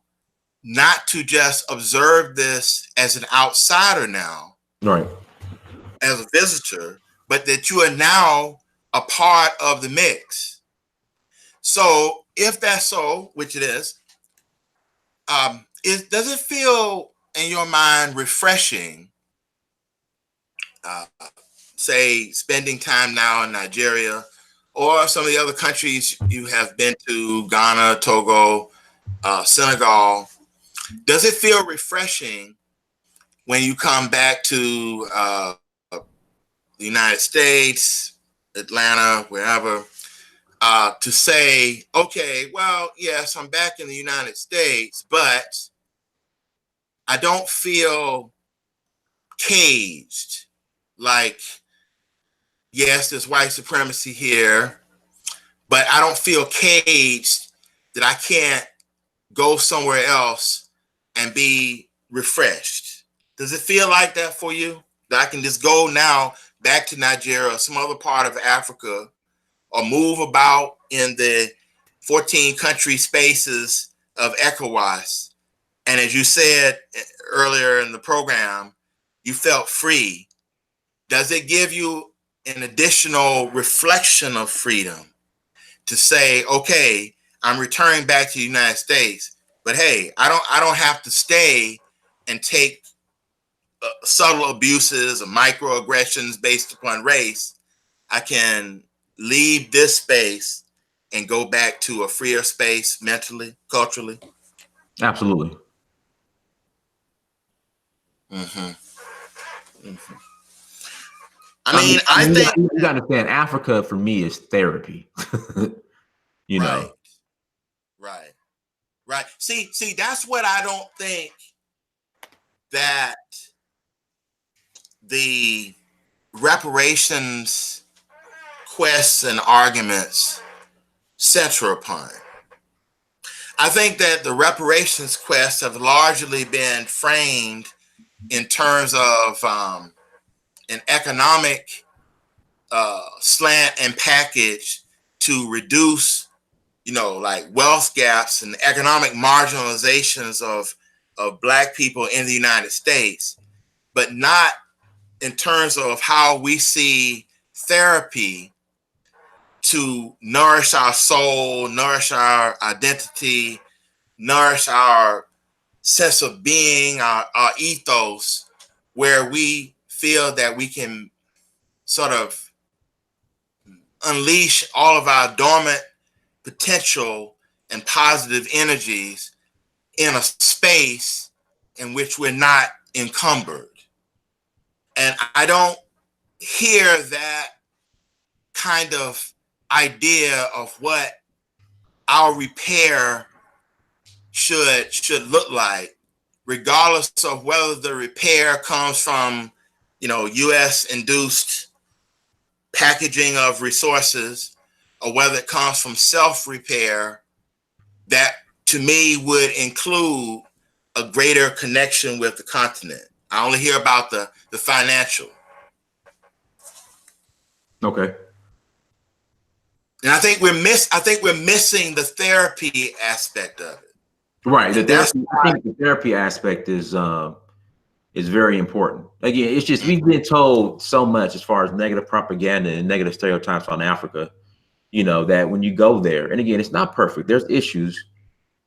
not to just observe this as an outsider now, right, as a visitor, but that you are now a part of the mix. So if that's so, which it is, does it feel in your mind refreshing, say spending time now in Nigeria or some of the other countries you have been to, Ghana, Togo, Senegal? Does it feel refreshing when you come back to the United States, Atlanta, wherever, to say, okay, well, yes, I'm back in the United States, but I don't feel caged. Like, yes, there's white supremacy here, but I don't feel caged that I can't go somewhere else and be refreshed. Does it feel like that for you? That I can just go now back to Nigeria or some other part of Africa, or move about in the 14 country spaces of ECOWAS, and as you said earlier in the program, you felt free. Does it give you an additional reflection of freedom to say, okay, I'm returning back to the United States, but hey, I don't have to stay and take subtle abuses or microaggressions based upon race. I can leave this space and go back to a freer space mentally, culturally? Absolutely. I mean, I think you got to understand, Africa for me is therapy. Right. See, that's what I don't think that the reparations quests and arguments center upon. I think that the reparations quests have largely been framed in terms of an economic slant and package to reduce, like wealth gaps and economic marginalizations of Black people in the United States, but not in terms of how we see therapy to nourish our soul, nourish our identity, nourish our sense of being, our ethos, where we feel that we can sort of unleash all of our dormant potential and positive energies in a space in which we're not encumbered. And I don't hear that kind of idea of what our repair should look like, regardless of whether the repair comes from, U.S. induced packaging of resources, or whether it comes from self-repair, that to me would include a greater connection with the continent. I only hear about the financial. Okay. And I think we're missing the therapy aspect of it. Right. I think the therapy aspect is very important. Again, it's just we've been told so much as far as negative propaganda and negative stereotypes on Africa, that when you go there, and again, it's not perfect. There's issues,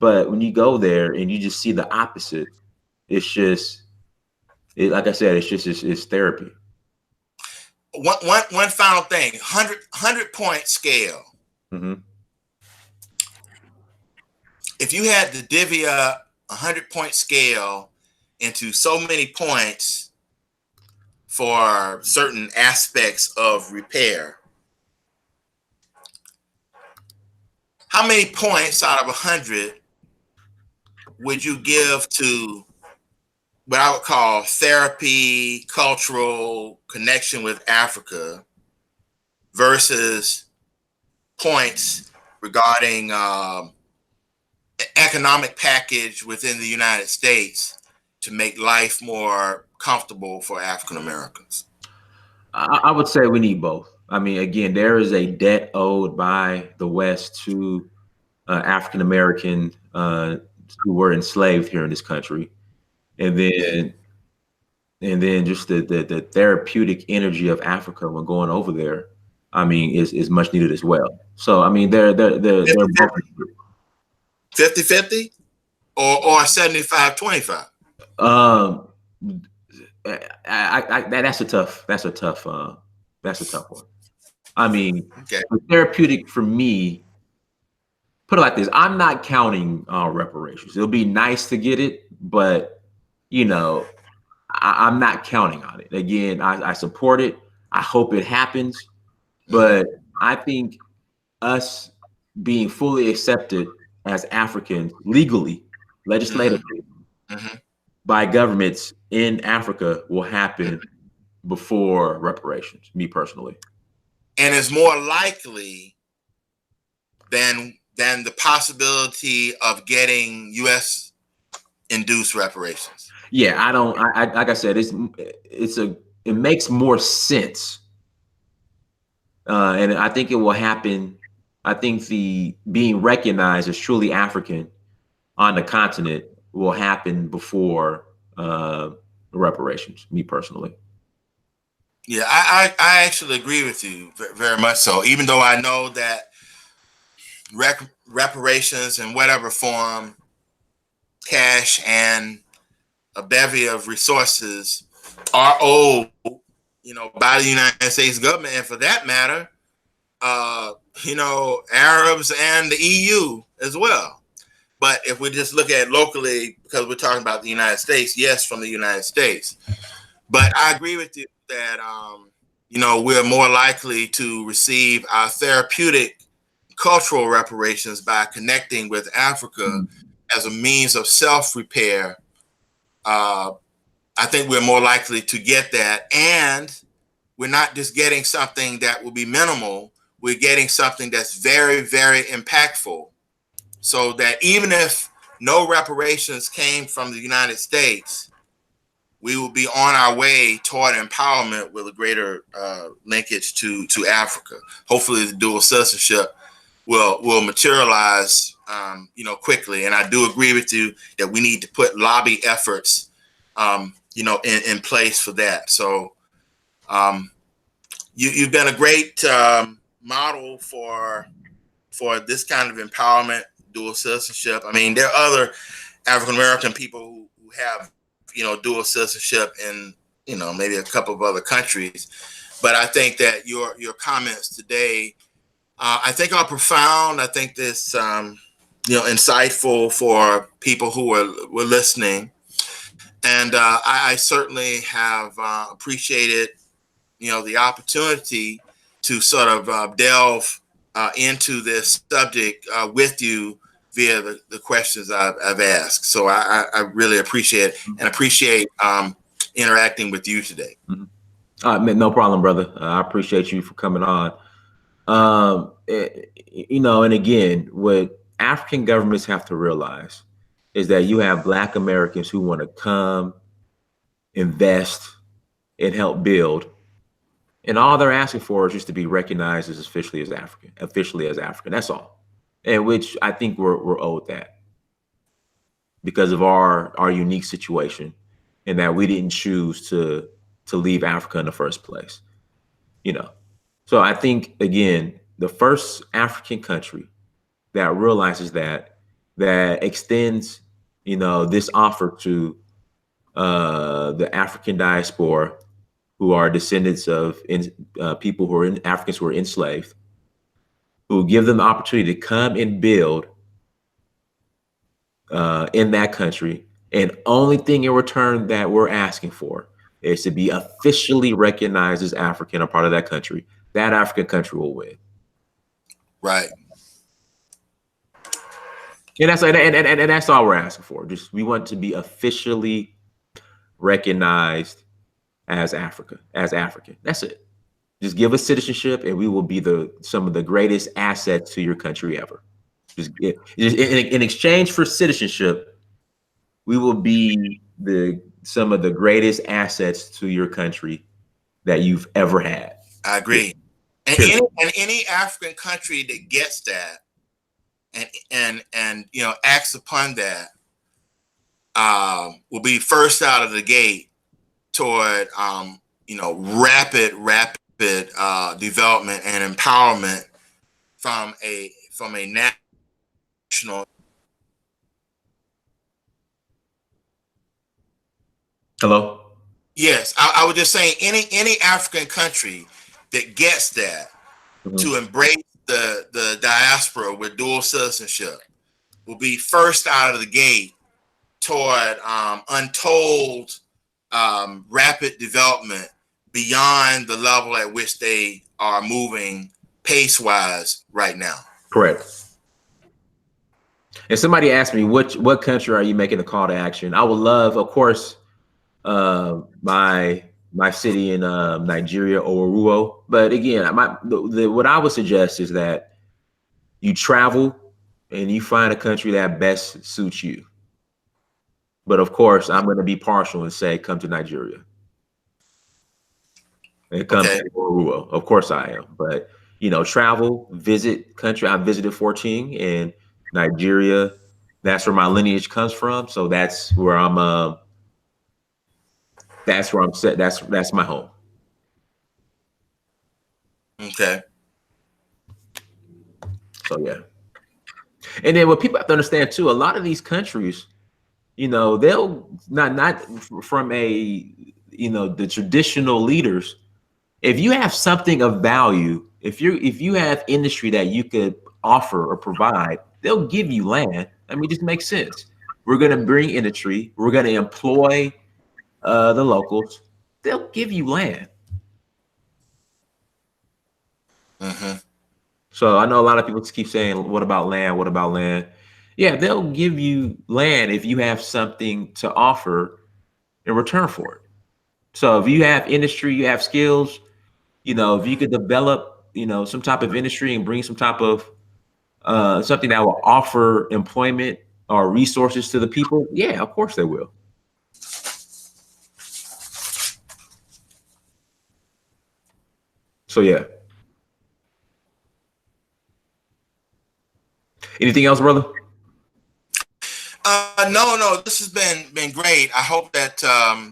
but when you go there and you just see the opposite, it's just like I said, it's therapy. One final thing, 100 point scale. Mm-hmm. If you had to divvy up 100 point scale into so many points for certain aspects of repair, how many points out of 100 would you give to what I would call therapy, cultural connection with Africa, versus points regarding economic package within the United States to make life more comfortable for African Americans? I would say we need both. I mean, again, there is a debt owed by the West to African American who were enslaved here in this country, and then just the therapeutic energy of Africa when going over there, I mean, is much needed as well. So I mean, they're 50-50 or 75-25. That's a tough one. I mean, okay. Therapeutic for me, put it like this: I'm not counting reparations. It'll be nice to get it, but I'm not counting on it. Again, I support it. I hope it happens, but I think us being fully accepted as Africans legally, legislatively, by governments in Africa will happen before reparations, me personally. And it's more likely than the possibility of getting U.S. induced reparations. Yeah, I like I said, it makes more sense. And I think it will happen. I think the being recognized as truly African on the continent will happen before reparations, me personally. Yeah, I actually agree with you very much so, even though I know that reparations in whatever form, cash and a bevy of resources, are owed, by the United States government, and for that matter, Arabs and the EU as well. But if we just look at locally, because we're talking about the United States, yes, from the United States. But I agree with you that, we're more likely to receive our therapeutic cultural reparations by connecting with Africa as a means of self-repair. I think we're more likely to get that. And we're not just getting something that will be minimal. We're getting something that's very, very impactful. So that even if no reparations came from the United States, we will be on our way toward empowerment with a greater linkage to Africa. Hopefully the dual citizenship will materialize, quickly. And I do agree with you that we need to put lobby efforts, in place for that. So you've been a great model for this kind of empowerment, dual citizenship. I mean, there are other African-American people who have, dual citizenship in, maybe a couple of other countries. But I think that your comments today, I think are profound. I think this, insightful for people who were listening. And I certainly have appreciated, the opportunity to sort of delve into this subject with you via the questions I've asked. So I really appreciate it, and appreciate interacting with you today. No problem, brother. I appreciate you for coming on. You know, and again, what African governments have to realize is that you have Black Americans who want to come, invest, and help build. And all they're asking for is just to be recognized as officially as African. That's all. And which I think we're owed that because of our unique situation, and that we didn't choose to leave Africa in the first place. You know. So I think again, the first African country that realizes that extends, you know, this offer to the African diaspora, who are descendants of people who are Africans who are enslaved, who give them the opportunity to come and build in that country. And only thing in return that we're asking for is to be officially recognized as African, a part of that country. That African country will win. Right. And that's all we're asking for. Just we want to be officially recognized as African. That's it. Just give us citizenship, and we will be some of the greatest assets to your country ever. Just in exchange for citizenship, we will be some of the greatest assets to your country that you've ever had. I agree. And any African country that gets that and you know, acts upon that will be first out of the gate toward you know, rapid development and empowerment from a national. Hello? Yes, I was just saying any African country that gets that to embrace the diaspora with dual citizenship will be first out of the gate toward untold rapid development beyond the level at which they are moving pace-wise right now. Correct. And somebody asked me, what country are you making a call to action? I would love, of course, my city in Nigeria, Oruo. But again, what I would suggest is that you travel and you find a country that best suits you. But of course, I'm going to be partial and say, come to Nigeria. And come to Oruo. Of course I am. But, you know, travel, visit country. I visited 14 in Nigeria. That's where my lineage comes from. So that's where I'm set. That's my home. Okay. So yeah. And then what people have to understand too, a lot of these countries, you know, they'll not from the traditional leaders. If you have something of value, if you have industry that you could offer or provide, they'll give you land. I mean, it just makes sense. We're going to bring industry. We're going to employ the locals. They'll give you land. So I know a lot of people keep saying, what about land? What about land? Yeah, they'll give you land if you have something to offer in return for it. So if you have industry, you have skills, you know, if you could develop, you know, some type of industry and bring some type of something that will offer employment or resources to the people, yeah, of course they will. So yeah. Anything else, brother? No, this has been great. I hope that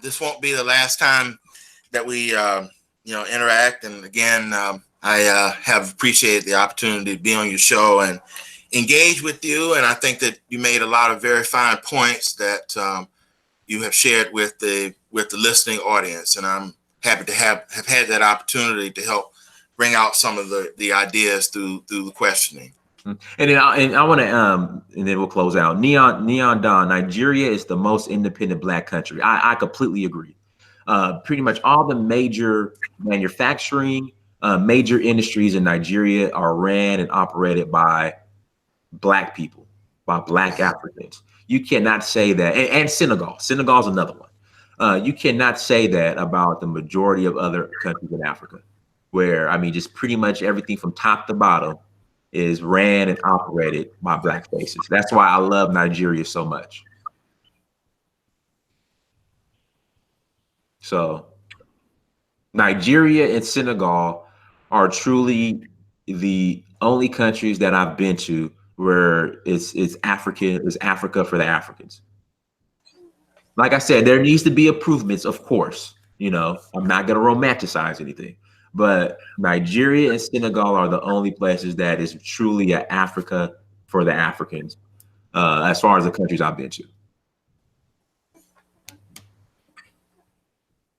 this won't be the last time that we interact. And again, I have appreciated the opportunity to be on your show and engage with you. And I think that you made a lot of very fine points that you have shared with the listening audience. And I'm happy to have had that opportunity to help bring out some of the ideas through the questioning. And then I want to and then we'll close out. Neon Dawn, Nigeria is the most independent Black country. I completely agree. Pretty much all the major manufacturing, Major industries in Nigeria are ran and operated by Black people, by Black Africans. You cannot say that, and Senegal. Senegal's another one. You cannot say that about the majority of other countries in Africa, where, I mean, just pretty much everything from top to bottom is ran and operated by Black faces. That's why I love Nigeria so much. So Nigeria and Senegal are truly the only countries that I've been to where it's Africa for the Africans. Like I said, there needs to be improvements, of course. You know, I'm not going to romanticize anything, but Nigeria and Senegal are the only places that is truly a Africa for the Africans, as far as the countries I've been to.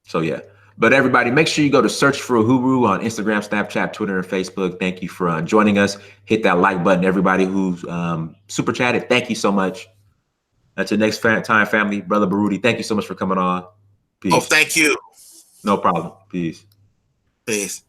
So yeah, but everybody, make sure you go to Search for Uhuru on Instagram, Snapchat, Twitter, and Facebook. Thank you for joining us. Hit that like button. Everybody who's super chatted, thank you so much. Until next time, family. Brother Baruti, thank you so much for coming on. Peace. Oh, thank you. No problem. Peace. Peace.